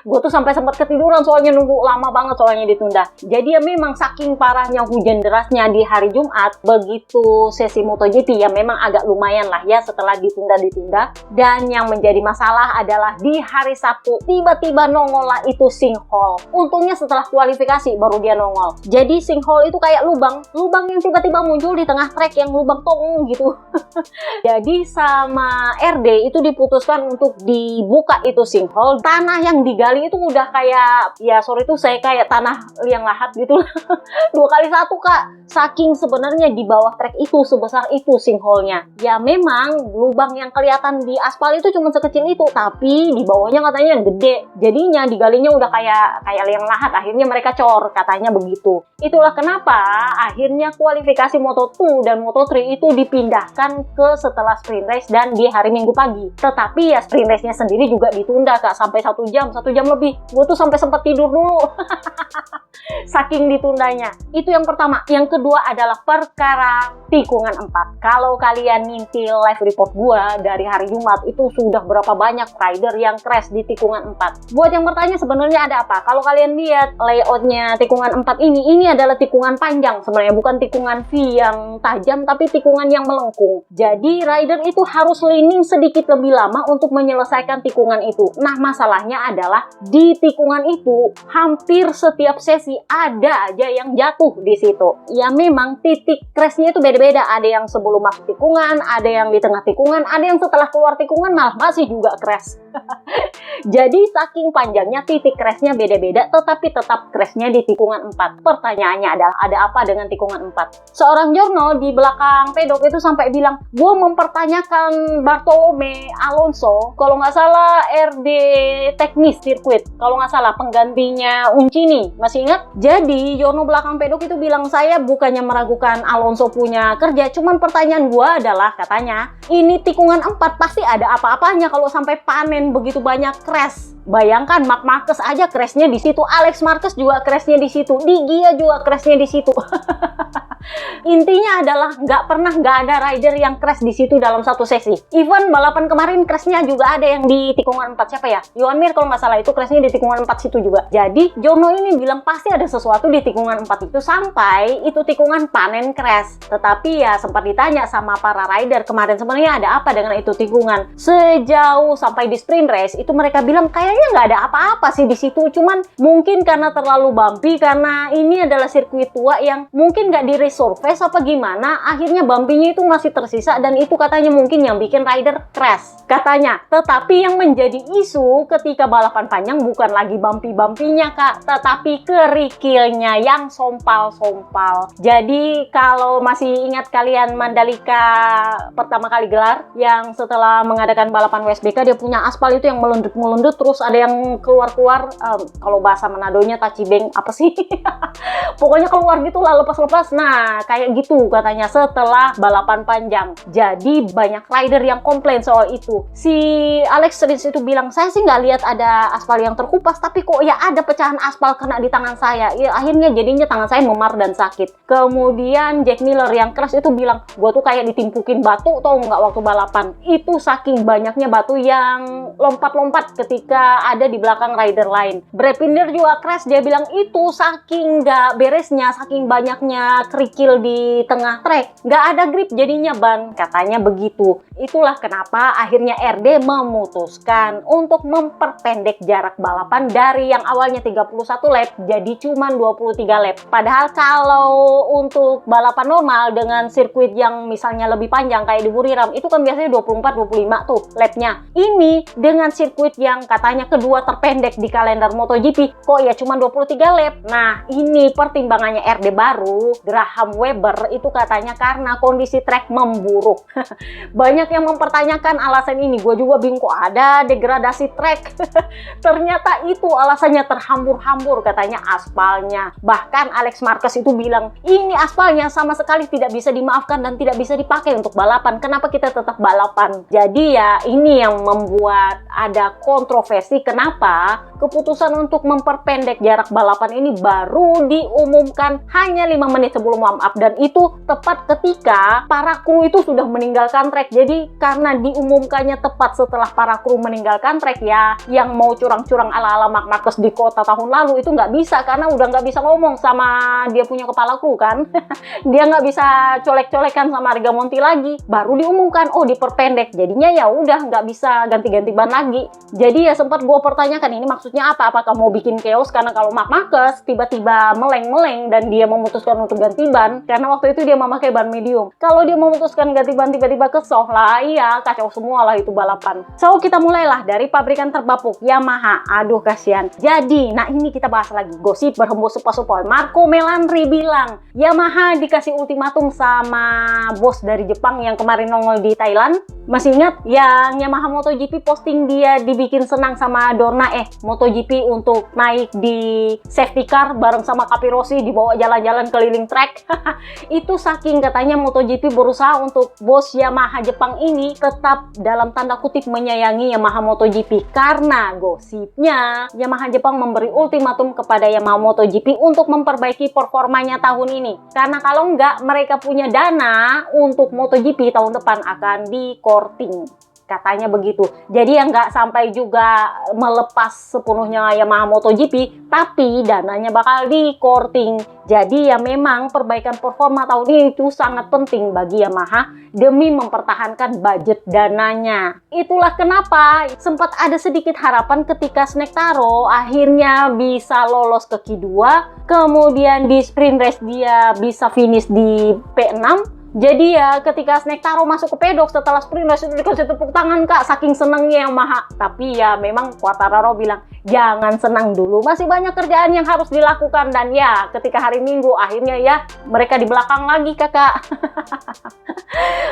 [SPEAKER 1] Gue tuh sampai sempat ketiduran soalnya nunggu lama banget soalnya ditunda. Jadi ya memang saking parahnya hujan derasnya di hari Jumat, begitu sesi MotoGP ya memang agak lumayan lah ya setelah ditunda. Dan yang menjadi masalah adalah di hari Sabtu tiba-tiba nongol lah itu sinkhole. Untungnya setelah kualifikasi baru dia nongol. Jadi sinkhole itu kayak lubang yang tiba-tiba muncul di tengah trek yang lubang tong gitu. Jadi sama RD itu diputuskan untuk dibuka itu sinkhole. Tanah yang digali itu udah kayak ya sorry tuh saya kayak tanah liang lahat gitu. 2 kali 1 kak. Saking sebenarnya di bawah trek itu sebesar itu sinkhole-nya. Ya memang lubang yang kelihatan di aspal itu cuma sekecil itu, tapi di bawahnya katanya gede. Jadinya digalinya udah kayak liang lahat. Akhirnya mereka cor katanya begitu. Itulah kenapa akhirnya kualifikasi Moto2 dan Moto3 itu dipindahkan ke setelah sprint race dan di hari Minggu pagi. Tetapi ya sprint race-nya sendiri juga ditunda kak sampai 1 jam lebih. Gue tuh sampai sempat tidur dulu. Saking ditundanya. Itu yang pertama. Yang kedua adalah perkara tikungan 4. Kalau kalian ngintil live report gua dari hari Jumat itu sudah berapa banyak rider yang crash di tikungan 4. Buat yang bertanya sebenarnya ada apa? Kalau kalian lihat layoutnya tikungan 4 ini adalah tikungan panjang sebenarnya, bukan tikungan V yang tajam tapi tikungan yang melengkung. Jadi rider itu harus leaning sedikit lebih lama untuk menyelesaikan tikungan itu. Nah masalahnya adalah di tikungan itu hampir setiap sesi ada aja yang jatuh di situ. Ya memang titik crashnya itu beda-beda. Ada yang sebelum masuk tikungan, ada yang di tengah tikungan, ada yang setelah keluar tikungan malah masih juga crash. Jadi saking panjangnya titik crashnya beda-beda, tetapi tetap crashnya di tikungan 4. Pertanyaannya adalah ada apa dengan tikungan 4? Seorang jurno di belakang pedok itu sampai bilang, gue mempertanyakan Bartolome Alonso, kalau nggak salah RD teknis sirkuit, kalau nggak salah penggantinya Uncini, masih ingat? Jadi jurno belakang pedok itu bilang, saya bukannya meragukan Alonso punya kerja, cuman pertanyaan gue adalah katanya, ini tikungan 4 pasti ada apa-apanya kalau sampai panen begitu banyak crash. Bayangkan Marc Marquez aja crashnya di situ, Alex Marquez juga crashnya di situ, Di Gia juga crashnya di situ. Intinya adalah nggak ada rider yang crash di situ dalam satu sesi. Even balapan kemarin crashnya juga ada yang di tikungan 4, siapa ya? Joan Mir kalau nggak salah itu crashnya di tikungan 4 situ juga. Jadi Jono ini bilang pasti ada sesuatu di tikungan 4 itu sampai itu tikungan panen crash. Tetapi ya sempat ditanya sama para rider kemarin sebenarnya ada apa dengan itu tikungan. Sejauh sampai di sprint race itu mereka bilang kayaknya nggak ada apa-apa sih di situ. Cuman mungkin karena terlalu bumpy, karena ini adalah sirkuit tua yang mungkin nggak di-resurface apa gimana, akhirnya bumpy-nya itu masih tersisa dan itu katanya mungkin yang bikin rider crash katanya. Tetapi yang menjadi isu ketika balapan panjang bukan lagi bumpy-bumpy-nya kak, tetapi kerikilnya yang sompal-sompal. Jadi kalau masih ingat kalian Mandalika pertama kali gelar yang setelah mengadakan balapan WSBK dia punya aspal itu yang melundut-melundut terus ada yang keluar-keluar, kalau bahasa Manadonya tacibeng apa sih? Pokoknya keluar gitu lah lepas-lepas. Nah kayak gitu katanya setelah balapan balapan panjang. Jadi banyak rider yang komplain soal itu. Si Alex Rins itu bilang, saya sih nggak lihat ada aspal yang terkupas, tapi kok ya ada pecahan aspal kena di tangan saya. Ya, akhirnya jadinya tangan saya memar dan sakit. Kemudian Jack Miller yang keras itu bilang, gue tuh kayak ditimpukin batu tau nggak waktu balapan. Itu saking banyaknya batu yang lompat-lompat ketika ada di belakang rider lain. Brad Binder juga keras, dia bilang itu saking nggak beresnya, saking banyaknya kerikil di tengah trek, nggak ada grip jadinya ban, katanya begitu. Itulah kenapa akhirnya RD memutuskan untuk memperpendek jarak balapan dari yang awalnya 31 lap jadi cuma 23 lap. Padahal kalau untuk balapan normal dengan sirkuit yang misalnya lebih panjang kayak di Buriram itu kan biasanya 24-25 tuh lapnya. Ini dengan sirkuit yang katanya kedua terpendek di kalender MotoGP kok ya cuma 23 lap. Nah, ini pertimbangannya RD baru, Graham Webber, itu katanya karena kondisi trek memburuk. Banyak yang mempertanyakan alasan ini. Gue juga bingung kok ada degradasi trek. Ternyata itu alasannya, terhambur-hambur katanya aspalnya. Bahkan Alex Marquez itu bilang, ini aspalnya sama sekali tidak bisa dimaafkan dan tidak bisa dipakai untuk balapan. Kenapa kita tetap balapan? Jadi ya ini yang membuat ada kontroversi kenapa keputusan untuk memperpendek jarak balapan ini baru diumumkan hanya 5 menit sebelum warm up, dan itu tepat ketika para kru itu sudah meninggalkan trek. Jadi karena diumumkannya tepat setelah para kru meninggalkan trek, ya yang mau curang-curang ala-ala Marc Marquez di kota tahun lalu itu nggak bisa karena udah nggak bisa ngomong sama dia punya kepala kru kan. Dia nggak bisa colek-colekan sama Rigamonti lagi. Baru diumumkan oh diperpendek, jadinya ya udah nggak bisa ganti-ganti ban lagi. Jadi ya sempat gue pertanyakan ini maksudnya apa? Apakah mau bikin chaos? Karena kalau Marc Marquez tiba-tiba meleng-meleng dan dia memutuskan untuk ganti ban karena waktu itu dia memakai ban medium. Kalau dia memutuskan ganti ban tiba-tiba ke soft lah, iya kacau semua lah itu balapan. So kita mulailah dari pabrikan terbapuk Yamaha. Aduh kasihan. Jadi nah ini kita bahas lagi gosip berhembus sepoi-sepoi. Marco Melandri bilang Yamaha dikasih ultimatum sama bos dari Jepang yang kemarin nongol di Thailand. Masih ingat yang Yamaha MotoGP posting dia dibikin senang sama Dorna MotoGP untuk naik di safety car bareng sama Capirossi dibawa jalan-jalan keliling track. Itu saking katanya MotoGP berusaha untuk bos Yamaha Jepang ini tetap dalam tanda kutip menyayangi Yamaha MotoGP, karena gosipnya Yamaha Jepang memberi ultimatum kepada Yamaha MotoGP untuk memperbaiki performanya tahun ini, karena kalau enggak mereka punya dana untuk MotoGP tahun depan akan di-courting. Katanya begitu. Jadi yang nggak sampai juga melepas sepenuhnya Yamaha MotoGP, tapi dananya bakal di-courting. Jadi ya memang perbaikan performa tahun ini itu sangat penting bagi Yamaha demi mempertahankan budget dananya. Itulah kenapa sempat ada sedikit harapan ketika Snectaro akhirnya bisa lolos ke Q2, kemudian di sprint race dia bisa finish di P6. Jadi ya ketika Snectaro masuk ke pedok setelah sprint race itu dikasih tepuk tangan kak, saking senengnya Yamaha. Tapi ya memang Quartararo bilang jangan senang dulu, masih banyak kerjaan yang harus dilakukan. Dan ya ketika hari Minggu akhirnya ya mereka di belakang lagi kakak.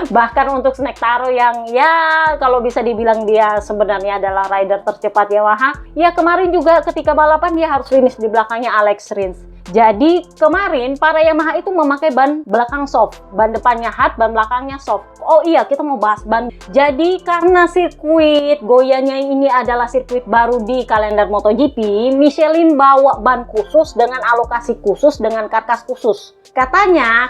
[SPEAKER 1] Bahkan untuk Snectaro yang ya kalau bisa dibilang dia sebenarnya adalah rider tercepat Yamaha, ya kemarin juga ketika balapan dia harus finish di belakangnya Alex Rins. Jadi kemarin para Yamaha itu memakai ban belakang soft, ban depannya hard, ban belakangnya soft. Oh iya, kita mau bahas ban. Jadi karena sirkuit Goyanya ini adalah sirkuit baru di kalender MotoGP, Michelin bawa ban khusus dengan alokasi khusus dengan karkas khusus. Katanya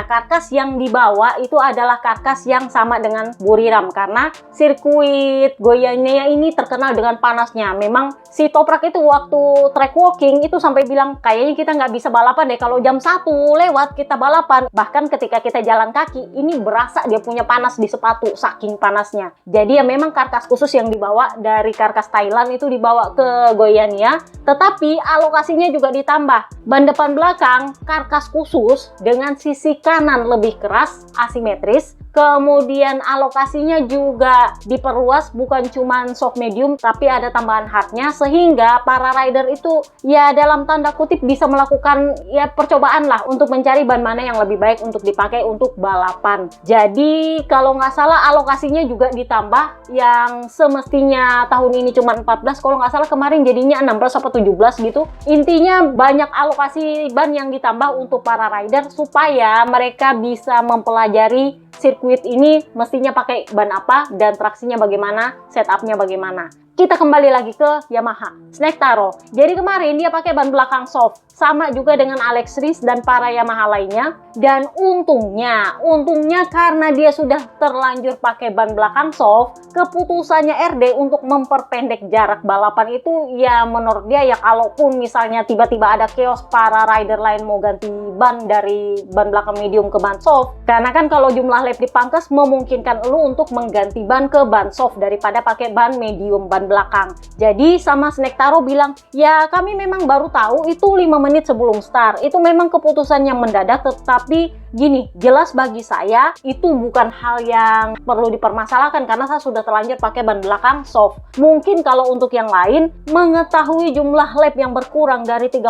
[SPEAKER 1] karkas yang dibawa itu adalah karkas yang sama dengan Buriram karena sirkuit Goyanya ini terkenal dengan panasnya. Memang si Toprak itu waktu track walking itu sampai bilang kayaknya kita nggak bisa balapan deh kalau jam 1 lewat kita balapan. Bahkan ketika kita jalan kaki ini berasa dia punya panas di sepatu saking panasnya. Jadi ya memang karkas khusus yang dibawa dari karkas Thailand itu dibawa ke Goiânia, tetapi alokasinya juga ditambah. Ban depan belakang karkas khusus dengan sisi kanan lebih keras asimetris. Kemudian alokasinya juga diperluas, bukan cuma soft medium tapi ada tambahan hardnya, sehingga para rider itu ya dalam tanda kutip bisa melakukan ya percobaan lah untuk mencari ban mana yang lebih baik untuk dipakai untuk balapan. Jadi kalau nggak salah alokasinya juga ditambah, yang semestinya tahun ini cuma 14, kalau nggak salah kemarin jadinya 16 atau 17 gitu. Intinya banyak alokasi ban yang ditambah untuk para rider supaya mereka bisa mempelajari sirkuit ini mestinya pakai ban apa dan traksinya bagaimana, setupnya bagaimana. Kita kembali lagi ke Yamaha, Snake Taro. Jadi kemarin dia pakai ban belakang soft, sama juga dengan Alex Rins dan para Yamaha lainnya. Dan untungnya karena dia sudah terlanjur pakai ban belakang soft, keputusannya RD untuk memperpendek jarak balapan itu ya menurut dia ya kalaupun misalnya tiba-tiba ada chaos para rider lain mau ganti ban dari ban belakang medium ke ban soft. Karena kan kalau jumlah lap dipangkas memungkinkan lu untuk mengganti ban ke ban soft daripada pakai ban medium, ban belakang. Jadi sama Snake Taro bilang, ya kami memang baru tahu itu 5 menit sebelum start. Itu memang keputusan yang mendadak, tetapi gini, jelas bagi saya itu bukan hal yang perlu dipermasalahkan karena saya sudah terlanjur pakai ban belakang soft. Mungkin kalau untuk yang lain, mengetahui jumlah lap yang berkurang dari 31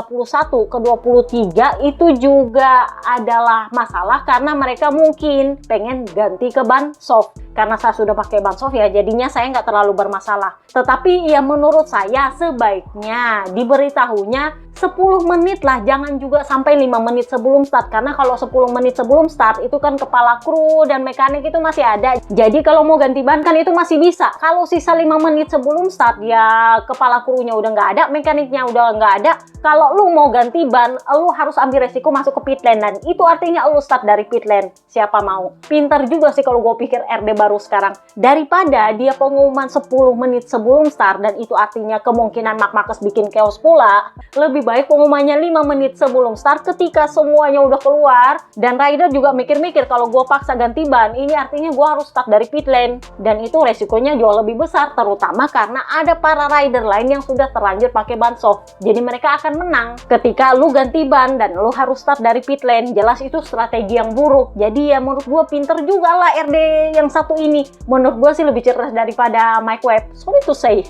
[SPEAKER 1] ke 23 itu juga adalah masalah karena mereka mungkin pengen ganti ke ban soft. Karena saya sudah pakai ban soft ya jadinya saya nggak terlalu bermasalah. Tetapi ya menurut saya sebaiknya diberitahunya 10 menit lah, jangan juga sampai 5 menit sebelum start. Karena kalau 10 menit sebelum start itu kan kepala kru dan mekanik itu masih ada. Jadi kalau mau ganti ban kan itu masih bisa. Kalau sisa 5 menit sebelum start ya kepala krunya udah nggak ada, mekaniknya udah nggak ada. Kalau lu mau ganti ban, lu harus ambil resiko masuk ke pit lane dan itu artinya lu start dari pit lane. Siapa mau? Pintar juga sih kalau gue pikir RD baru sekarang. Daripada dia pengumuman 10 menit sebelum start dan itu artinya kemungkinan Marc Marquez bikin chaos pula, lebih baik pengumumannya 5 menit sebelum start ketika semuanya udah keluar dan rider juga mikir-mikir kalau gue paksa ganti ban ini artinya gue harus start dari pit lane dan itu resikonya jauh lebih besar terutama karena ada para rider lain yang sudah terlanjur pakai ban soft. Jadi mereka akan menang ketika lu ganti ban dan lu harus start dari pit lane. Jelas itu strategi yang buruk. Jadi ya menurut gue pinter juga lah RD yang satu ini. Menurut gue sih lebih cerdas daripada Mike Webb. Sorry to say.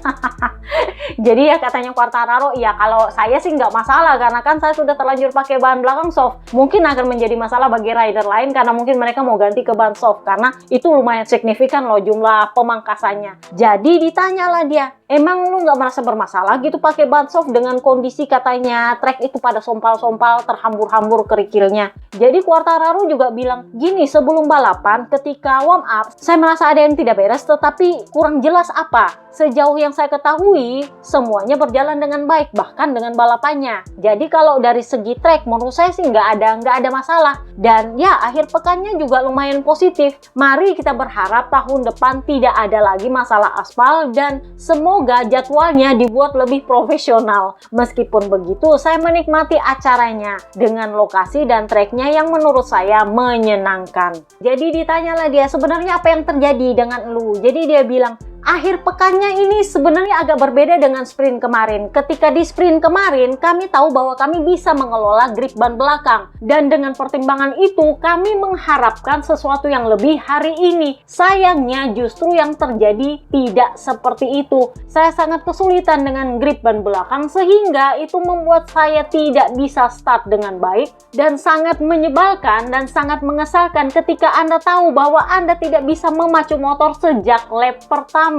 [SPEAKER 1] Jadi ya katanya Quartararo ya kalau saya sih nggak masalah karena kan saya sudah terlanjur pakai ban belakang soft. Mungkin akan menjadi masalah bagi rider lain karena mungkin mereka mau ganti ke ban soft karena itu lumayan signifikan loh jumlah pemangkasannya. Jadi ditanyalah dia, emang lu nggak merasa bermasalah gitu pakai ban soft dengan kondisi katanya track itu pada sompal-sompal terhambur-hambur kerikilnya. Jadi Quartararo juga bilang gini, sebelum balapan ketika warm up saya merasa ada yang tidak beres tetapi kurang jelas apa. Sejauh yang saya ketahui semuanya berjalan dengan baik bahkan dengan balapannya. Jadi kalau dari segi track menurut saya sih nggak ada masalah dan ya akhir pekannya juga lumayan positif. Mari kita berharap tahun depan tidak ada lagi masalah aspal dan semoga jadwalnya dibuat lebih profesional. Meskipun begitu saya menikmati acaranya dengan lokasi dan tracknya yang menurut saya menyenangkan. Jadi ditanyalah dia sebenarnya apa yang terjadi dengan lu. Jadi dia bilang akhir pekannya ini sebenarnya agak berbeda dengan sprint kemarin. Ketika di sprint kemarin, kami tahu bahwa kami bisa mengelola grip ban belakang. Dan dengan pertimbangan itu, kami mengharapkan sesuatu yang lebih hari ini. Sayangnya justru yang terjadi tidak seperti itu. Saya sangat kesulitan dengan grip ban belakang sehingga itu membuat saya tidak bisa start dengan baik. Dan sangat menyebalkan dan sangat mengesalkan ketika Anda tahu bahwa Anda tidak bisa memacu motor sejak lap pertama.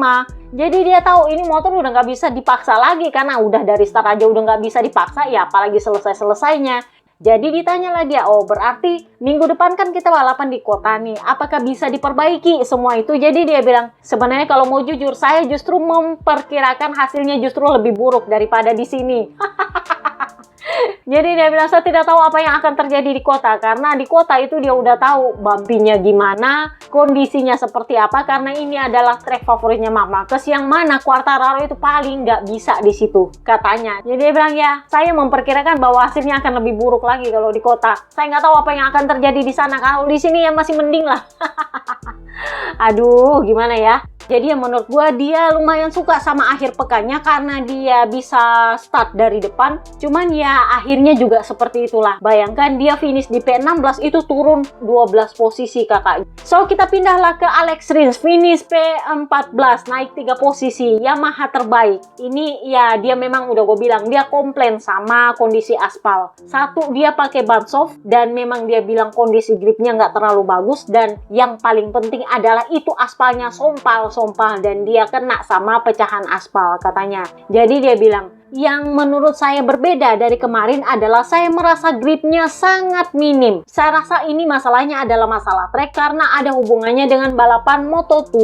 [SPEAKER 1] Jadi dia tahu ini motor udah nggak bisa dipaksa lagi karena udah dari start aja udah nggak bisa dipaksa ya apalagi selesai-selesainya. Jadi ditanyalah dia, oh berarti minggu depan kan kita balapan di kota nih, apakah bisa diperbaiki semua itu? Jadi dia bilang, sebenarnya kalau mau jujur saya justru memperkirakan hasilnya justru lebih buruk daripada di sini. Jadi dia bilang saya tidak tahu apa yang akan terjadi di kota karena di kota itu dia udah tahu bumpy-nya gimana, kondisinya seperti apa karena ini adalah track favoritnya Marc Marquez yang mana Quartararo itu paling nggak bisa di situ katanya. Jadi dia bilang ya saya memperkirakan bahwa hasilnya akan lebih buruk lagi kalau di kota. Saya nggak tahu apa yang akan terjadi di sana kalau di sini ya masih mending lah. Aduh gimana ya. Jadi ya menurut gua dia lumayan suka sama akhir pekannya karena dia bisa start dari depan. Cuman ya akhirnya juga seperti itulah. Bayangkan dia finish di P16 itu turun 12 posisi kakak. So kita pindahlah ke Alex Rins. Finish P14 naik 3 posisi. Yamaha terbaik. Ini ya dia memang udah gue bilang dia komplain sama kondisi aspal. Satu dia pakai ban soft dan memang dia bilang kondisi gripnya nggak terlalu bagus. Dan yang paling penting adalah itu aspalnya sompal dan dia kena sama pecahan aspal katanya. Jadi dia bilang Yang menurut saya berbeda dari kemarin adalah saya merasa gripnya sangat minim. Saya rasa ini masalahnya adalah masalah trek karena ada hubungannya dengan balapan Moto2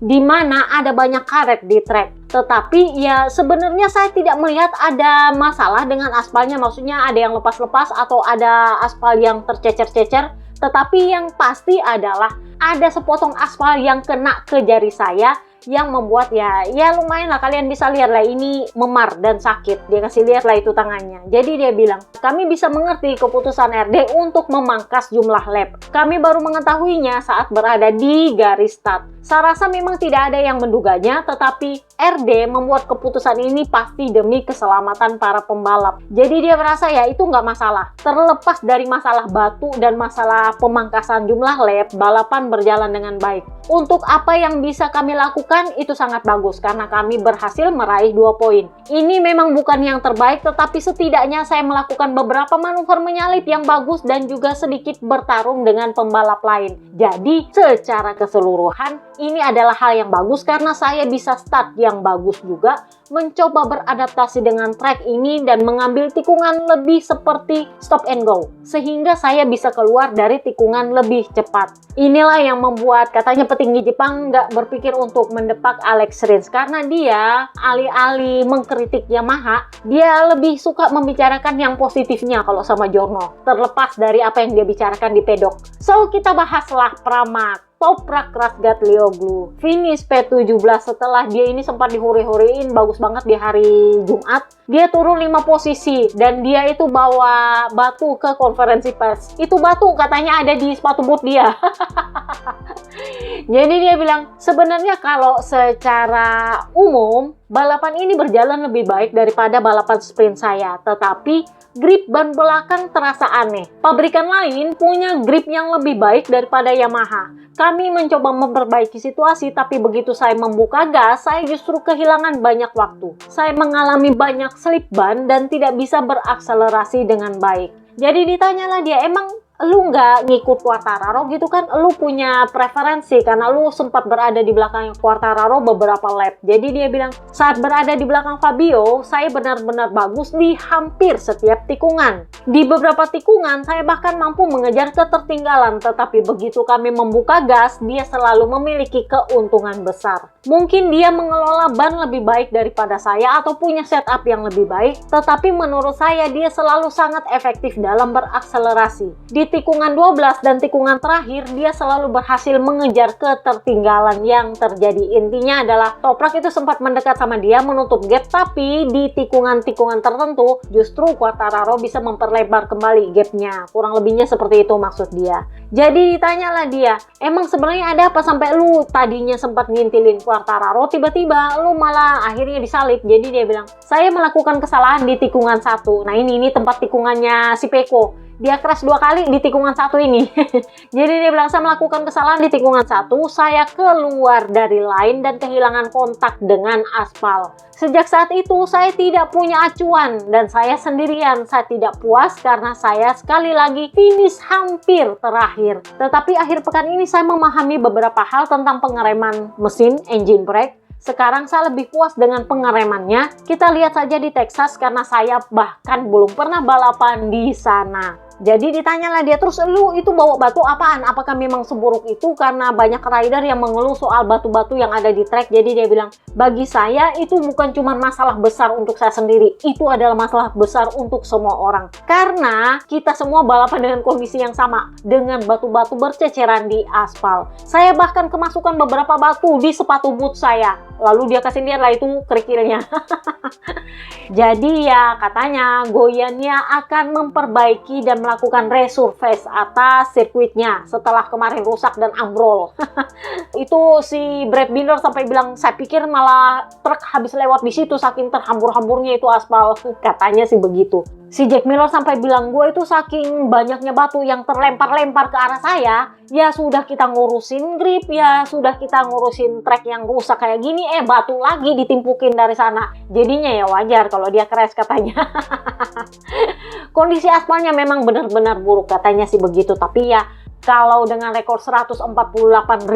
[SPEAKER 1] di mana ada banyak karet di trek. Tetapi ya sebenarnya saya tidak melihat ada masalah dengan aspalnya, maksudnya ada yang lepas-lepas atau ada aspal yang tercecer-cecer. Tetapi yang pasti adalah ada sepotong aspal yang kena ke jari saya yang membuat ya lumayan lah, kalian bisa lihat lah ini memar dan sakit. Dia kasih lihat lah itu tangannya. Jadi dia bilang, kami bisa mengerti keputusan RD untuk memangkas jumlah lap. Kami baru mengetahuinya saat berada di garis start. Saya rasa memang tidak ada yang menduganya, tetapi RD membuat keputusan ini pasti demi keselamatan para pembalap. Jadi dia merasa ya itu nggak masalah. Terlepas dari masalah batu dan masalah pemangkasan jumlah lap, balapan berjalan dengan baik. Untuk apa yang bisa kami lakukan itu sangat bagus karena kami berhasil meraih 2 poin. Ini memang bukan yang terbaik, tetapi setidaknya saya melakukan beberapa manuver menyalip yang bagus dan juga sedikit bertarung dengan pembalap lain. Jadi secara keseluruhan ini adalah hal yang bagus karena saya bisa start yang bagus juga, mencoba beradaptasi dengan track ini dan mengambil tikungan lebih seperti stop and go sehingga saya bisa keluar dari tikungan lebih cepat. Inilah yang membuat katanya petinggi Jepang nggak berpikir untuk mendepak Alex Rins karena dia alih-alih mengkritik Yamaha, dia lebih suka membicarakan yang positifnya kalau sama Giorno, terlepas dari apa yang dia bicarakan di pedok. So kita bahaslah Pramac. Toprak Razgatlioglu finish P17 setelah dia ini sempat dihuri-huriin bagus banget di hari Jumat. Dia turun 5 posisi dan dia itu bawa batu ke konferensi pers. Itu batu katanya ada di sepatu boot dia. Jadi dia bilang sebenarnya kalau secara umum balapan ini berjalan lebih baik daripada balapan sprint saya, tetapi grip ban belakang terasa aneh. Pabrikan lain punya grip yang lebih baik daripada Yamaha. Kami mencoba memperbaiki situasi, tapi begitu saya membuka gas, saya justru kehilangan banyak waktu. Saya mengalami banyak slip ban dan tidak bisa berakselerasi dengan baik. Jadi ditanyalah dia, emang lu nggak ngikut Quartararo gitu kan? Lu punya preferensi karena lu sempat berada di belakang Quartararo beberapa lap. Jadi dia bilang, saat berada di belakang Fabio, saya benar-benar bagus di hampir setiap tikungan. Di beberapa tikungan, saya bahkan mampu mengejar ketertinggalan. Tetapi begitu kami membuka gas, dia selalu memiliki keuntungan besar. Mungkin dia mengelola ban lebih baik daripada saya atau punya setup yang lebih baik. Tetapi menurut saya, dia selalu sangat efektif dalam berakselerasi. Di tikungan 12 dan tikungan terakhir, dia selalu berhasil mengejar ketertinggalan yang terjadi. Intinya adalah Toprak itu sempat mendekat sama dia, menutup gap, tapi di tikungan-tikungan tertentu justru Quartararo bisa memperlebar kembali gapnya. Kurang lebihnya seperti itu maksud dia. Jadi ditanyalah dia, emang sebenarnya ada apa sampai lu tadinya sempat ngintilin Quartararo, tiba-tiba lu malah akhirnya disalip. Jadi dia bilang, saya melakukan kesalahan di tikungan 1. Nah ini tempat tikungannya si Pecco. Dia crash 2 kali di tikungan 1 ini. Jadi dia bilang, saya melakukan kesalahan di tikungan 1, saya keluar dari line dan kehilangan kontak dengan aspal. Sejak saat itu saya tidak punya acuan dan saya sendirian. Saya tidak puas karena saya sekali lagi finish hampir terakhir. Tetapi akhir pekan ini saya memahami beberapa hal tentang pengereman mesin, engine brake. Sekarang saya lebih puas dengan pengeremannya. Kita lihat saja di Texas karena saya bahkan belum pernah balapan di sana. Jadi ditanyalah dia, terus lu itu bawa batu apaan? Apakah memang seburuk itu? Karena banyak rider yang mengeluh soal batu-batu yang ada di trek. Jadi dia bilang, bagi saya itu bukan cuma masalah besar untuk saya sendiri. Itu adalah masalah besar untuk semua orang. Karena kita semua balapan dengan kondisi yang sama. Dengan batu-batu berceceran di aspal. Saya bahkan kemasukan beberapa batu di sepatu boot saya. Lalu dia kasih lihat lah itu kerikilnya. Jadi ya katanya Goyannya akan memperbaiki dan melakukan resurface atas sirkuitnya setelah kemarin rusak dan ambrol. Itu si Brad Binder sampai bilang, saya pikir malah truk habis lewat di situ saking terhambur-hamburnya itu aspal. Katanya sih begitu. Si Jack Miller sampai bilang, gue itu saking banyaknya batu yang terlempar-lempar ke arah saya, ya sudah kita ngurusin grip, ya sudah kita ngurusin trek yang rusak kayak gini, batu lagi ditimpukin dari sana. Jadinya ya wajar kalau dia crash katanya. Kondisi aspalnya memang benar-benar buruk katanya sih begitu, tapi ya Kalau dengan rekor 148.000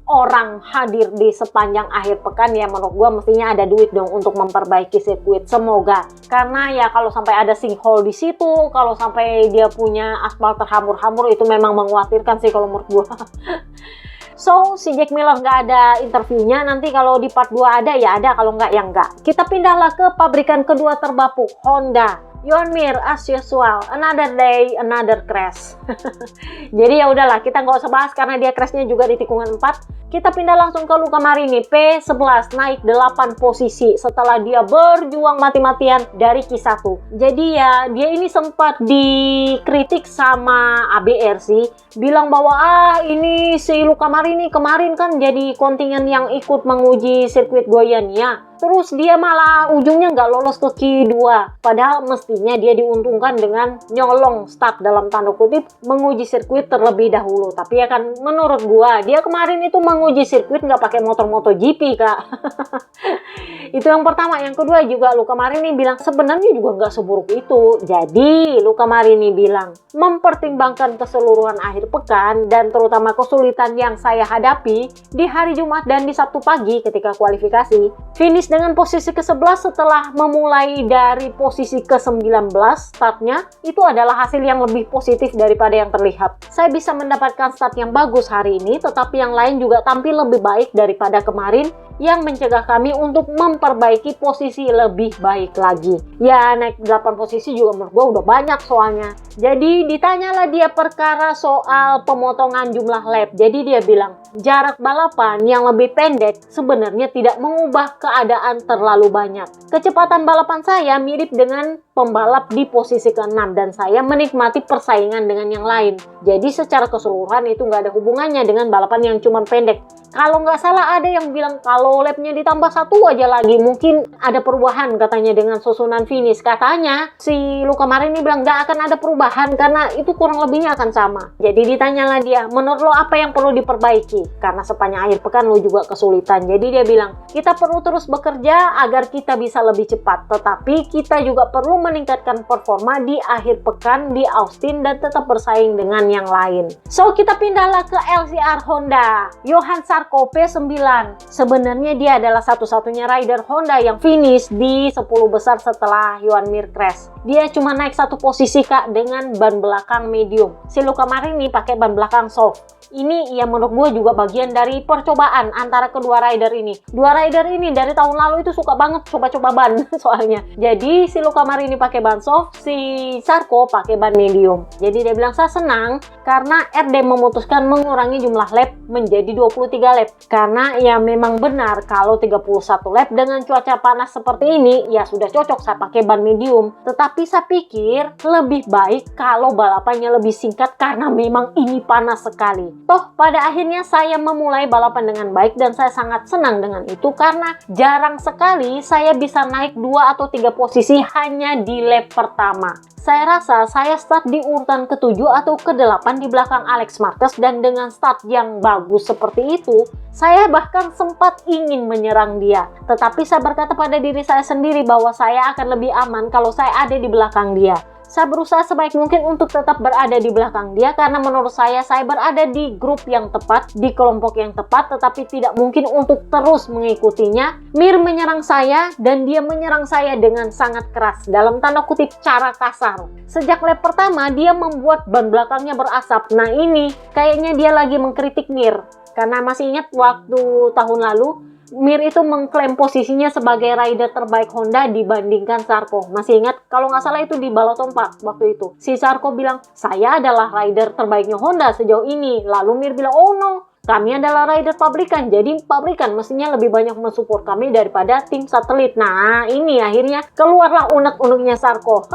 [SPEAKER 1] orang hadir di sepanjang akhir pekan, ya menurut gue mestinya ada duit dong untuk memperbaiki sirkuit. Semoga. Karena ya kalau sampai ada sinkhole di situ, kalau sampai dia punya aspal terhamur-hamur, itu memang mengkhawatirkan sih kalau menurut gue. So, si Jack Miller nggak ada interviewnya. Nanti kalau di part 2 ada, ya ada. Kalau nggak, ya nggak. Kita pindahlah ke pabrikan kedua terbapuk, Honda. Johan Mir, as usual, another day, another crash. Jadi ya udahlah, kita nggak usah bahas karena dia crashnya juga di tikungan 4. Kita pindah langsung ke Luca Marini, P11 naik 8 posisi setelah dia berjuang mati-matian dari Q1. Jadi ya, dia ini sempat dikritik sama ABR sih, bilang bahwa ini si Luca Marini kemarin kan jadi kontingen yang ikut menguji sirkuit Goiânia. Terus dia malah ujungnya nggak lolos ke Q2. Padahal mestinya dia diuntungkan dengan nyolong start dalam tanda kutip menguji sirkuit terlebih dahulu. Tapi ya kan menurut gua dia kemarin itu menguji sirkuit nggak pakai motor MotoGP, Kak. Itu yang pertama. Yang kedua juga Luca Marini bilang sebenarnya juga nggak seburuk itu. Jadi Luca Marini bilang mempertimbangkan keseluruhan akhir pekan dan terutama kesulitan yang saya hadapi di hari Jumat dan di Sabtu pagi ketika kualifikasi, finish dengan posisi ke-11 setelah memulai dari posisi ke-19 startnya, itu adalah hasil yang lebih positif daripada yang terlihat. Saya bisa mendapatkan start yang bagus hari ini, tetapi yang lain juga tampil lebih baik daripada kemarin, yang mencegah kami untuk memperbaiki posisi lebih baik lagi. Ya, naik 8 posisi juga menurut gue udah banyak soalnya. Jadi ditanyalah dia perkara soal pemotongan jumlah lap. Jadi dia bilang, jarak balapan yang lebih pendek sebenarnya tidak mengubah keadaan terlalu banyak. Kecepatan balapan saya mirip dengan pembalap di posisi ke-6 dan saya menikmati persaingan dengan yang lain. Jadi secara keseluruhan itu nggak ada hubungannya dengan balapan yang cuma pendek. Kalau nggak salah ada yang bilang kalau lapnya ditambah 1 aja lagi mungkin ada perubahan katanya dengan susunan finish. Katanya si Luca Marini bilang nggak akan ada perubahan karena itu kurang lebihnya akan sama. Jadi ditanyalah dia, menurut lo apa yang perlu diperbaiki? Karena sepanjang akhir pekan lo juga kesulitan. Jadi dia bilang kita perlu terus bekerja agar kita bisa lebih cepat. Tetapi kita juga perlu meningkatkan performa di akhir pekan di Austin dan tetap bersaing dengan yang lain. So kita pindahlah ke LCR Honda. Johan Zarco P9. Sebenarnya dia adalah satu-satunya rider Honda yang finish di 10 besar setelah Johan Mir crash. Dia cuma naik 1 posisi, Kak, dengan ban belakang medium. Si Luca Marini pakai ban belakang soft. Ini ya menurut gue juga bagian dari percobaan antara kedua rider ini. Dua rider ini dari tahun lalu itu suka banget coba-coba ban soalnya. Jadi si Luca Marini pakai ban soft, si Zarco pakai ban medium. Jadi dia bilang saya senang karena RD memutuskan mengurangi jumlah lap menjadi 23 lap. Karena ya memang benar kalau 31 lap dengan cuaca panas seperti ini ya sudah cocok saya pakai ban medium. Tetapi saya pikir lebih baik kalau balapannya lebih singkat karena memang ini panas sekali. Toh pada akhirnya saya memulai balapan dengan baik dan saya sangat senang dengan itu karena jarang sekali saya bisa naik 2 atau 3 posisi hanya di lap pertama. Saya rasa saya start di urutan ke-7 atau ke-8 di belakang Alex Marquez dan dengan start yang bagus seperti itu, saya bahkan sempat ingin menyerang dia. Tetapi saya berkata pada diri saya sendiri bahwa saya akan lebih aman kalau saya ada di belakang dia. Saya berusaha sebaik mungkin untuk tetap berada di belakang dia karena menurut saya berada di grup yang tepat, di kelompok yang tepat, tetapi tidak mungkin untuk terus mengikutinya. Mir menyerang saya dan dia menyerang saya dengan sangat keras, dalam tanda kutip cara kasar. Sejak lap pertama dia membuat ban belakangnya berasap. Nah ini kayaknya dia lagi mengkritik Mir. Karena masih ingat waktu tahun lalu Mir itu mengklaim posisinya sebagai rider terbaik Honda dibandingkan Zarco. Masih ingat? Kalau nggak salah itu di Balaton Park waktu itu. Si Zarco bilang, saya adalah rider terbaiknya Honda sejauh ini. Lalu Mir bilang, oh no, kami adalah rider pabrikan, jadi pabrikan mestinya lebih banyak mensupport kami daripada tim satelit. Nah, ini akhirnya keluarlah unek-uneknya Zarco.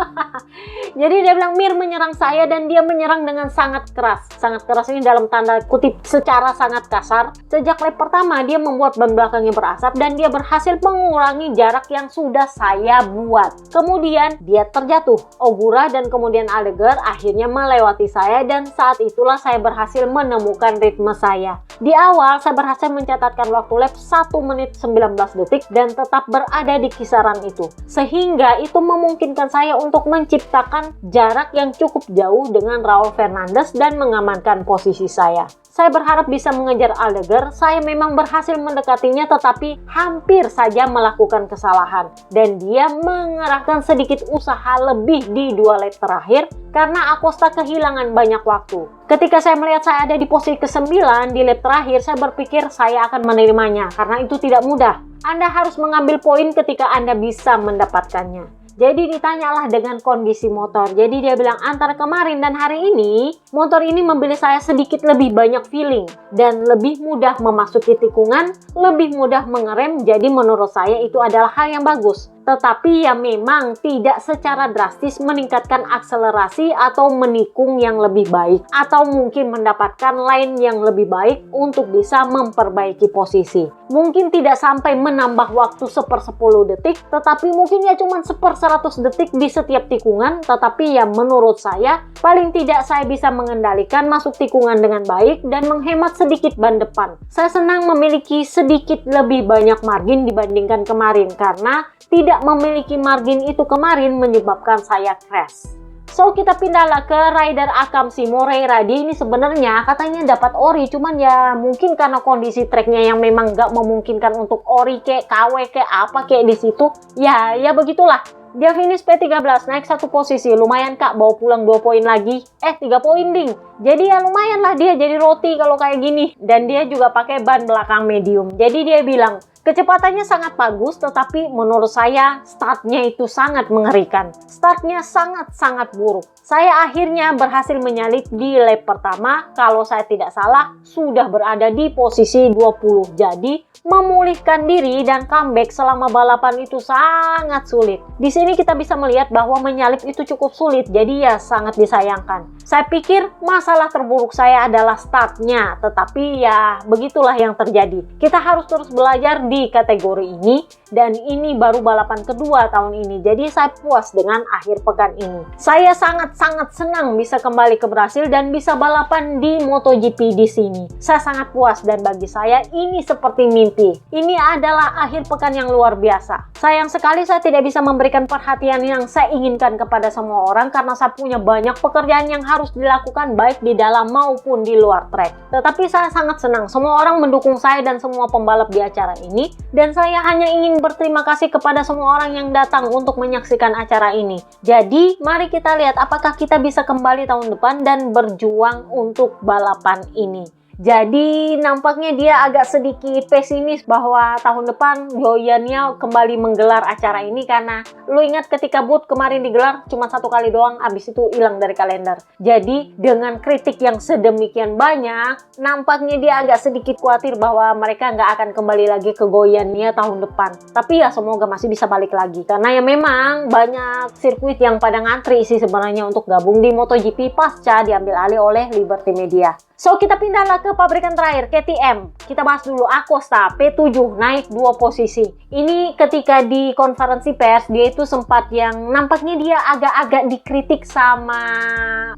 [SPEAKER 1] Jadi dia bilang Mir menyerang saya dan dia menyerang dengan sangat keras. Sangat keras ini dalam tanda kutip secara sangat kasar. Sejak lap pertama dia membuat ban belakangnya berasap dan dia berhasil mengurangi jarak yang sudah saya buat. Kemudian dia terjatuh. Ogura dan kemudian Aldeguer akhirnya melewati saya dan saat itulah saya berhasil menemukan ritme saya. Di awal, saya berhasil mencatatkan waktu lap 1 menit 19 detik dan tetap berada di kisaran itu. Sehingga itu memungkinkan saya untuk menciptakan jarak yang cukup jauh dengan Raul Fernandez dan mengamankan posisi saya. Saya berharap bisa mengejar Allgaier. Saya memang berhasil mendekatinya tetapi hampir saja melakukan kesalahan. Dan dia mengerahkan sedikit usaha lebih di 2 lap terakhir karena Acosta kehilangan banyak waktu. Ketika saya melihat saya ada di posisi ke-9 di lap terakhir, saya berpikir saya akan menerimanya karena itu tidak mudah. Anda harus mengambil poin ketika Anda bisa mendapatkannya. Jadi ditanyalah dengan kondisi motor. Jadi dia bilang antara kemarin dan hari ini, motor ini memberi saya sedikit lebih banyak feeling dan lebih mudah memasuki tikungan, lebih mudah mengerem. Jadi menurut saya itu adalah hal yang bagus. Tetapi ya memang tidak secara drastis meningkatkan akselerasi atau menikung yang lebih baik. Atau mungkin mendapatkan line yang lebih baik untuk bisa memperbaiki posisi. Mungkin tidak sampai menambah waktu 1/10 detik, tetapi mungkin ya cuma 1/100 detik di setiap tikungan. Tetapi ya menurut saya, paling tidak saya bisa mengendalikan masuk tikungan dengan baik dan menghemat sedikit ban depan. Saya senang memiliki sedikit lebih banyak margin dibandingkan kemarin karena tidak memiliki margin itu kemarin menyebabkan saya crash. So kita pindahlah ke rider Akamsi Moreira. Dia ini sebenarnya katanya dapat ori, cuman ya mungkin karena kondisi treknya yang memang gak memungkinkan untuk ori kayak KW kayak apa kayak di situ. Ya begitulah. Dia finish P13, naik 1 posisi. Lumayan kak, bawa pulang 2 poin lagi. 3 poin ding. Jadi ya lumayan lah dia jadi roti kalau kayak gini. Dan dia juga pakai ban belakang medium. Jadi dia bilang, kecepatannya sangat bagus, tetapi menurut saya startnya itu sangat mengerikan. Startnya sangat-sangat buruk. Saya akhirnya berhasil menyalip di lap pertama. Kalau saya tidak salah, sudah berada di posisi 20. Jadi, memulihkan diri dan comeback selama balapan itu sangat sulit. Di sini kita bisa melihat bahwa menyalip itu cukup sulit, jadi ya sangat disayangkan. Saya pikir masalah terburuk saya adalah startnya, tetapi ya begitulah yang terjadi. Kita harus terus belajar di kategori ini, dan ini baru balapan kedua tahun ini, jadi saya puas dengan akhir pekan ini. Saya sangat-sangat senang bisa kembali ke Brasil dan bisa balapan di MotoGP di sini. Saya sangat puas dan bagi saya ini seperti mimpi. Ini adalah akhir pekan yang luar biasa. Sayang sekali saya tidak bisa memberikan perhatian yang saya inginkan kepada semua orang karena saya punya banyak pekerjaan yang harus dilakukan baik di dalam maupun di luar trek. Tetapi saya sangat senang semua orang mendukung saya dan semua pembalap di acara ini, dan saya hanya ingin berterima kasih kepada semua orang yang datang untuk menyaksikan acara ini. Jadi mari kita lihat apakah kita bisa kembali tahun depan dan berjuang untuk balapan ini. Jadi nampaknya dia agak sedikit pesimis bahwa tahun depan Joyannya kembali menggelar acara ini karena lu ingat ketika Boot kemarin digelar cuma 1 kali doang, abis itu hilang dari kalender. Jadi dengan kritik yang sedemikian banyak, nampaknya dia agak sedikit khawatir bahwa mereka nggak akan kembali lagi ke Goiânia tahun depan. Tapi ya semoga masih bisa balik lagi karena ya memang banyak sirkuit yang pada ngantri sih sebenarnya untuk gabung di MotoGP pasca diambil alih oleh Liberty Media. So kita pindahlah ke pabrikan terakhir, KTM. Kita bahas dulu Acosta, P7 naik 2 posisi. Ini ketika di konferensi pers, dia itu sempat yang nampaknya dia agak-agak dikritik sama,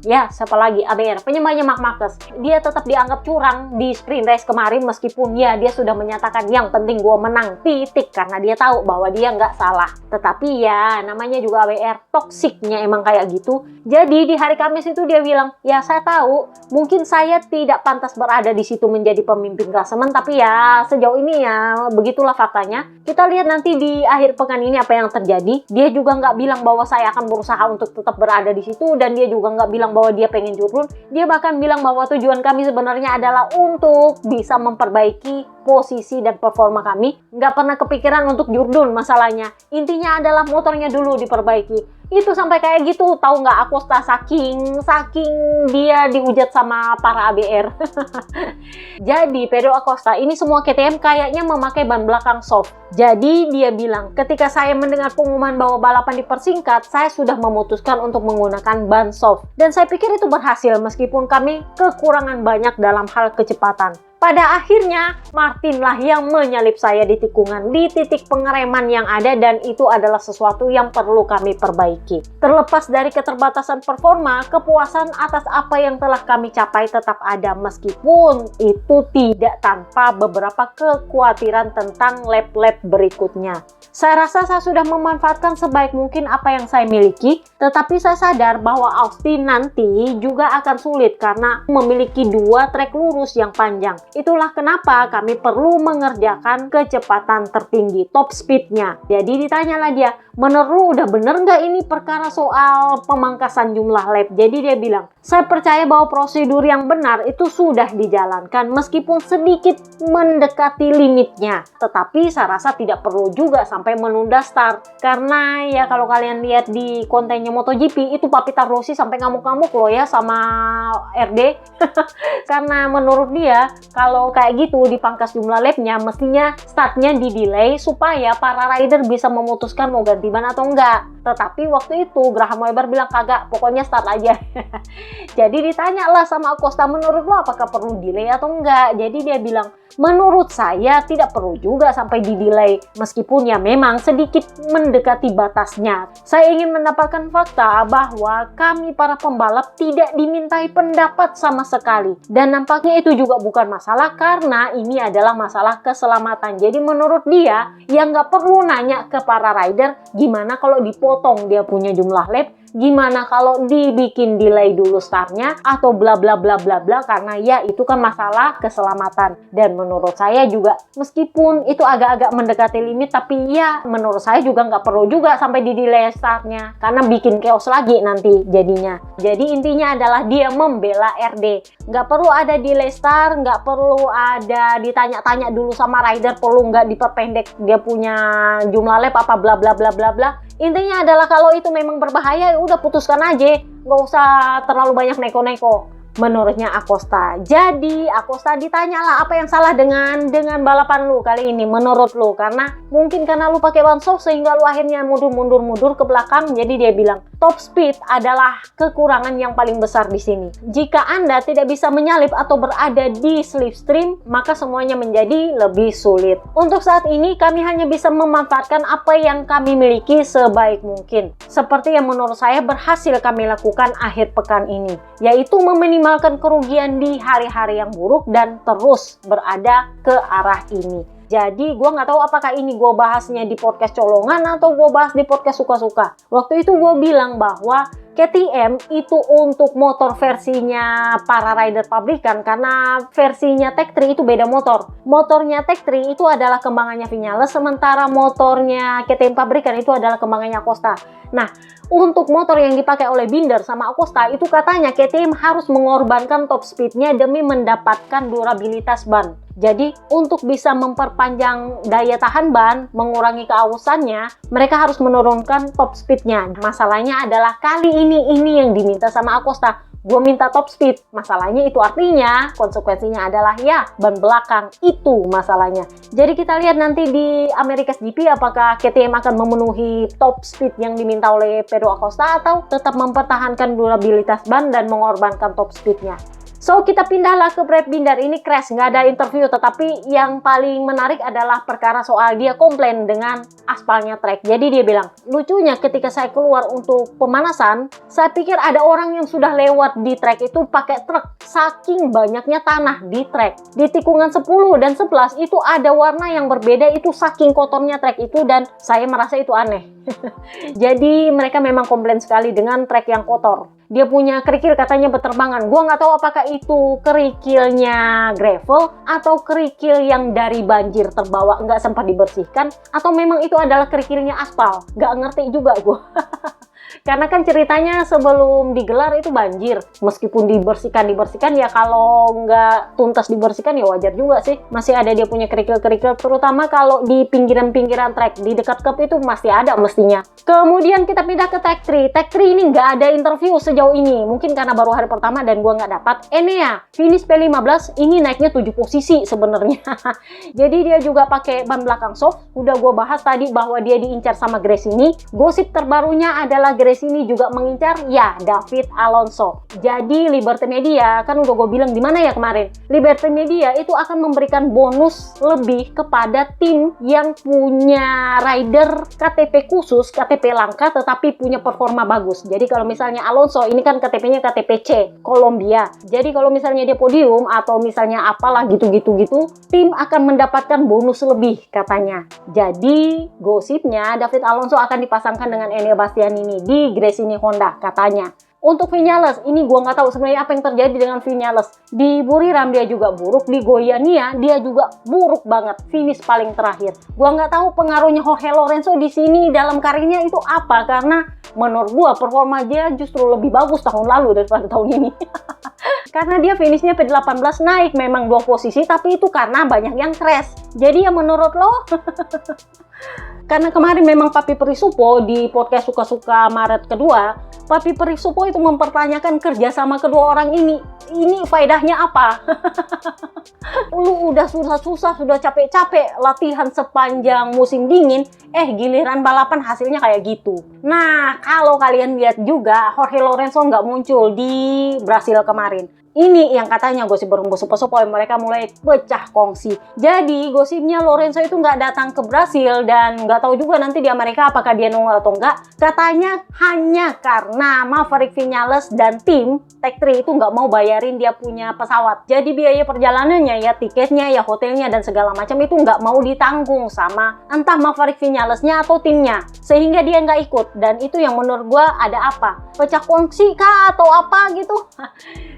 [SPEAKER 1] ya siapa lagi, ABR, penyembahnya Marc Marquez. Dia tetap dianggap curang di sprint race kemarin meskipun ya dia sudah menyatakan yang penting gue menang, titik. Karena dia tahu bahwa dia nggak salah. Tetapi ya namanya juga ABR, toksiknya emang kayak gitu. Jadi di hari Kamis itu dia bilang, ya saya tahu mungkin saya tidak pantas berada di situ menjadi pemimpin klasemen, tapi ya sejauh ini ya begitulah faktanya. Kita lihat nanti di akhir pekan ini apa yang terjadi. Dia juga nggak bilang bahwa saya akan berusaha untuk tetap berada di situ, dan dia juga nggak bilang bahwa dia pengen turun. Dia bahkan bilang bahwa tujuan kami sebenarnya adalah untuk bisa memperbaiki posisi dan performa kami. Nggak pernah kepikiran untuk jurdun masalahnya. Intinya adalah motornya dulu diperbaiki. Itu sampai kayak gitu, tahu nggak Acosta saking dia dihujat sama para ABR. Jadi Pedro Acosta ini semua KTM kayaknya memakai ban belakang soft. Jadi dia bilang, ketika saya mendengar pengumuman bahwa balapan dipersingkat, saya sudah memutuskan untuk menggunakan ban soft. Dan saya pikir itu berhasil meskipun kami kekurangan banyak dalam hal kecepatan. Pada akhirnya, Martin lah yang menyalip saya di tikungan di titik pengereman yang ada, dan itu adalah sesuatu yang perlu kami perbaiki. Terlepas dari keterbatasan performa, kepuasan atas apa yang telah kami capai tetap ada, meskipun itu tidak tanpa beberapa kekhawatiran tentang lap-lap berikutnya. Saya rasa saya sudah memanfaatkan sebaik mungkin apa yang saya miliki, tetapi saya sadar bahwa Austin nanti juga akan sulit karena memiliki dua trek lurus yang panjang. Itulah kenapa kami perlu mengerjakan kecepatan tertinggi, top speednya. Jadi ditanyalah dia, menurut lu udah bener nggak ini perkara soal pemangkasan jumlah lap? Jadi dia bilang, saya percaya bahwa prosedur yang benar itu sudah dijalankan meskipun sedikit mendekati limitnya. Tetapi saya rasa tidak perlu juga sampai menunda start. Karena ya kalau kalian lihat di kontennya MotoGP, itu Papita Rossi sampai ngamuk-ngamuk loh ya sama RD. Karena menurut dia, kalau kayak gitu dipangkas jumlah lapnya, mestinya startnya di delay supaya para rider bisa memutuskan mau ganti ban atau enggak. Tetapi waktu itu Graham Webber bilang kagak, pokoknya start aja. Jadi ditanyalah sama Acosta, menurut lo apakah perlu delay atau enggak? Jadi dia bilang, menurut saya tidak perlu juga sampai di delay, meskipun ya memang sedikit mendekati batasnya. Saya ingin mendapatkan fakta bahwa kami para pembalap tidak dimintai pendapat sama sekali, dan nampaknya itu juga bukan masalah karena ini adalah masalah keselamatan. Jadi menurut dia, ya nggak perlu nanya ke para rider gimana kalau dipotong dia punya jumlah lap, gimana kalau dibikin delay dulu startnya, atau bla bla bla bla bla, karena ya itu kan masalah keselamatan. Dan menurut saya juga meskipun itu agak-agak mendekati limit, tapi ya menurut saya juga nggak perlu juga sampai di delay startnya karena bikin chaos lagi nanti jadinya. Jadi intinya adalah dia membela RD, nggak perlu ada delay start, nggak perlu ada ditanya-tanya dulu sama rider perlu nggak diperpendek dia punya jumlah lap apa bla bla bla bla bla. Intinya adalah kalau itu memang berbahaya, udah putuskan aja, nggak usah terlalu banyak neko-neko. Menurutnya Acosta. Jadi Acosta ditanyalah apa yang salah dengan balapan lu kali ini menurut lu, karena mungkin karena lu pakai ban soft sehingga lu akhirnya mundur ke belakang. Jadi dia bilang top speed adalah kekurangan yang paling besar di sini. Jika Anda tidak bisa menyalip atau berada di slipstream, maka semuanya menjadi lebih sulit. Untuk saat ini kami hanya bisa memanfaatkan apa yang kami miliki sebaik mungkin. Seperti yang menurut saya berhasil kami lakukan akhir pekan ini, yaitu meminimalkan kerugian di hari-hari yang buruk dan terus berada ke arah ini. Jadi gue nggak tahu apakah ini gue bahasnya di podcast colongan atau gue bahas di podcast suka-suka. Waktu itu gue bilang bahwa KTM itu untuk motor versinya para rider pabrikan, karena versinya Tech 3 itu beda motor. Motornya Tech 3 itu adalah kembangannya Vinales, sementara motornya KTM pabrikan itu adalah kembangannya Acosta. Nah, untuk motor yang dipakai oleh Binder sama Acosta itu katanya KTM harus mengorbankan top speednya demi mendapatkan durabilitas ban. Jadi untuk bisa memperpanjang daya tahan ban, mengurangi keausannya, mereka harus menurunkan top speednya. Masalahnya adalah kali ini yang diminta sama Acosta. Gue minta top speed. Masalahnya itu artinya konsekuensinya adalah ya ban belakang, itu masalahnya. Jadi kita lihat nanti di America's GP apakah KTM akan memenuhi top speed yang diminta oleh Pedro Acosta atau tetap mempertahankan durabilitas ban dan mengorbankan top speednya. So kita pindahlah ke Brad Binder. Ini crash, nggak ada interview, tetapi yang paling menarik adalah perkara soal dia komplain dengan aspalnya trek. Jadi dia bilang, lucunya ketika saya keluar untuk pemanasan, saya pikir ada orang yang sudah lewat di trek itu pakai truk, saking banyaknya tanah di trek. Di tikungan 10 dan 11 itu ada warna yang berbeda, itu saking kotornya trek itu, dan saya merasa itu aneh. Jadi mereka memang komplain sekali dengan trek yang kotor. Dia punya kerikil katanya berterbangan. Gua nggak tahu apakah itu kerikilnya gravel atau kerikil yang dari banjir terbawa nggak sempat dibersihkan, atau memang itu adalah kerikilnya aspal. Nggak ngerti juga gua. Karena kan ceritanya sebelum digelar itu banjir. Meskipun dibersihkan ya kalau nggak tuntas dibersihkan ya wajar juga sih. Masih ada dia punya kerikil-kerikil, terutama kalau di pinggiran-pinggiran trek. Di dekat cup itu masih ada mestinya. Kemudian kita pindah ke tag 3. Tag 3 ini nggak ada interview sejauh ini. Mungkin karena baru hari pertama dan gua nggak dapat. Enea, finish P15, ini naiknya 7 posisi sebenarnya. Jadi dia juga pakai ban belakang soft. Udah gue bahas tadi bahwa dia diincar sama Gresini. Gosip terbarunya adalah Gresini juga mengincar ya David Alonso. Jadi Liberty Media kan udah gue bilang di mana ya kemarin. Liberty Media itu akan memberikan bonus lebih kepada tim yang punya rider KTP khusus, KTP langka tetapi punya performa bagus. Jadi kalau misalnya Alonso ini kan KTP-nya KTP C, Kolombia. Jadi kalau misalnya dia podium atau misalnya apalah gitu-gitu, tim akan mendapatkan bonus lebih katanya. Jadi gosipnya David Alonso akan dipasangkan dengan Enea Bastianini di Gresini Honda katanya. Untuk Vinales, ini gua nggak tahu sebenarnya apa yang terjadi dengan Vinales. Di Buriram dia juga buruk, di Goiânia dia juga buruk banget, finish paling terakhir. Gua nggak tahu pengaruhnya Jorge Lorenzo di sini dalam karirnya itu apa, karena menurut gua performa dia justru lebih bagus tahun lalu daripada tahun ini. Karena dia finishnya P18 naik memang 2 posisi, tapi itu karena banyak yang crash. Jadi ya menurut lo, karena kemarin memang Papi Prisupo di podcast Suka-Suka Maret kedua, Papi Prisupo itu mempertanyakan kerjasama kedua orang ini faedahnya apa? Lu udah susah-susah, sudah capek-capek latihan sepanjang musim dingin, giliran balapan hasilnya kayak gitu. Nah, kalau kalian lihat juga, Jorge Lorenzo nggak muncul di Brasil kemarin. Ini yang katanya gosip berhembus-sepoi, mereka mulai pecah kongsi. Jadi gosipnya Lorenzo itu nggak datang ke Brasil dan nggak tahu juga nanti di Amerika apakah dia nongol atau enggak. Katanya hanya karena Maverick Vinales dan tim Tech 3 itu nggak mau bayarin dia punya pesawat. Jadi biaya perjalanannya ya tiketnya ya hotelnya dan segala macam itu nggak mau ditanggung sama entah Maverick Vinalesnya atau timnya. Sehingga dia nggak ikut dan itu yang menurut gua ada apa? Pecah kongsi kah atau apa gitu?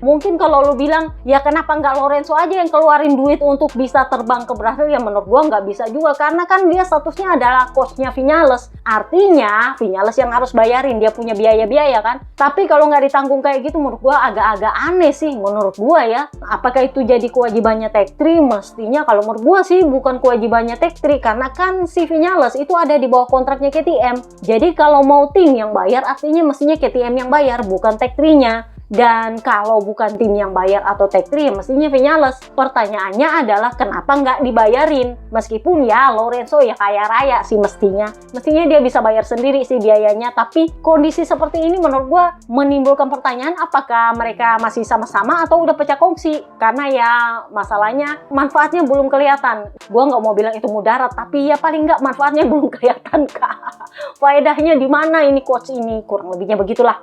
[SPEAKER 1] Mungkin kalau lu bilang, ya kenapa nggak Lorenzo aja yang keluarin duit untuk bisa terbang ke Brasil, ya menurut gua nggak bisa juga. Karena kan dia statusnya adalah coachnya Vinales. Artinya, Vinales yang harus bayarin, dia punya biaya-biaya kan. Tapi kalau nggak ditanggung kayak gitu, menurut gua agak-agak aneh sih, menurut gua ya. Apakah itu jadi kewajibannya Tech 3? Mestinya kalau menurut gua sih bukan kewajibannya Tech 3. Karena kan si Vinales itu ada di bawah kontraknya KTM. Jadi kalau mau tim yang bayar, artinya mestinya KTM yang bayar, bukan Tech 3-nya. Dan kalau bukan tim yang bayar atau Tech 3, mestinya Vinales. Pertanyaannya adalah kenapa nggak dibayarin? Meskipun ya Lorenzo ya kaya raya sih mestinya. Mestinya dia bisa bayar sendiri sih biayanya. Tapi kondisi seperti ini menurut gua menimbulkan pertanyaan apakah mereka masih sama-sama atau udah pecah kongsi. Karena ya masalahnya manfaatnya belum kelihatan. Gua nggak mau bilang itu mudarat, tapi ya paling nggak manfaatnya belum kelihatan kak. Faedahnya di mana ini coach ini? Kurang lebihnya begitulah.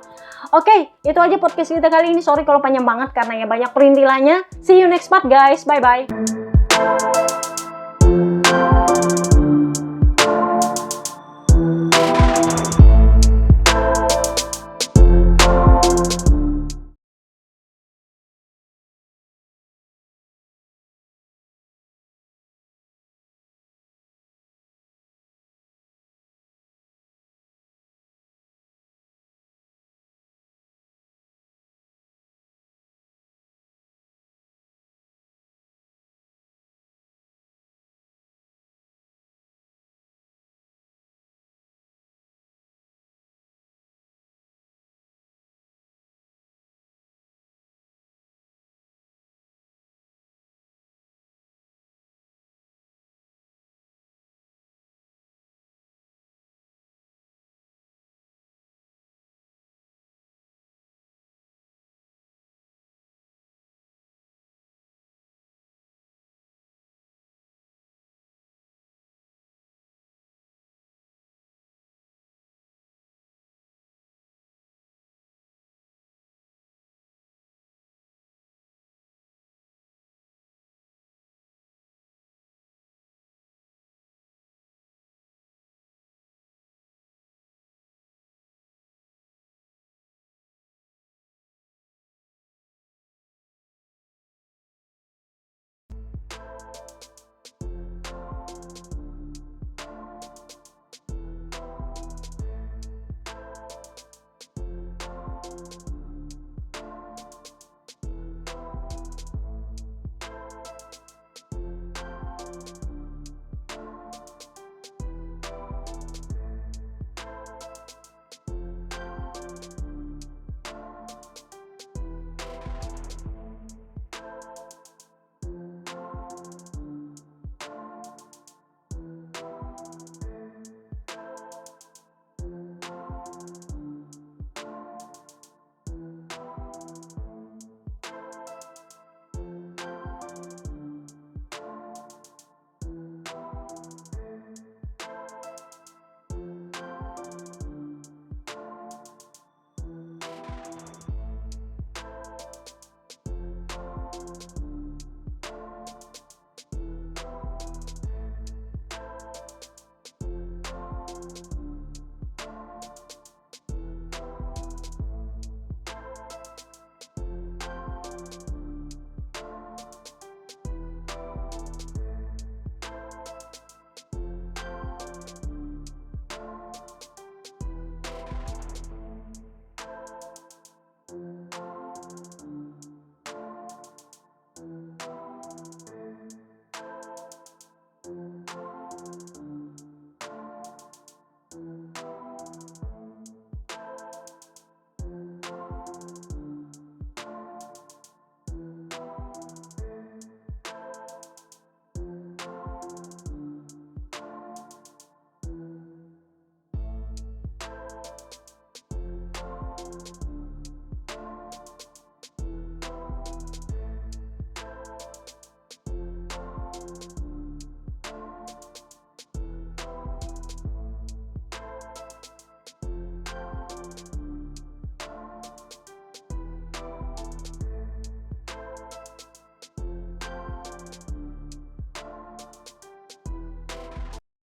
[SPEAKER 1] Oke, itu aja podcast kita kali ini. Sorry kalau panjang banget karena ya banyak perintilannya. See you next part guys. Bye-bye.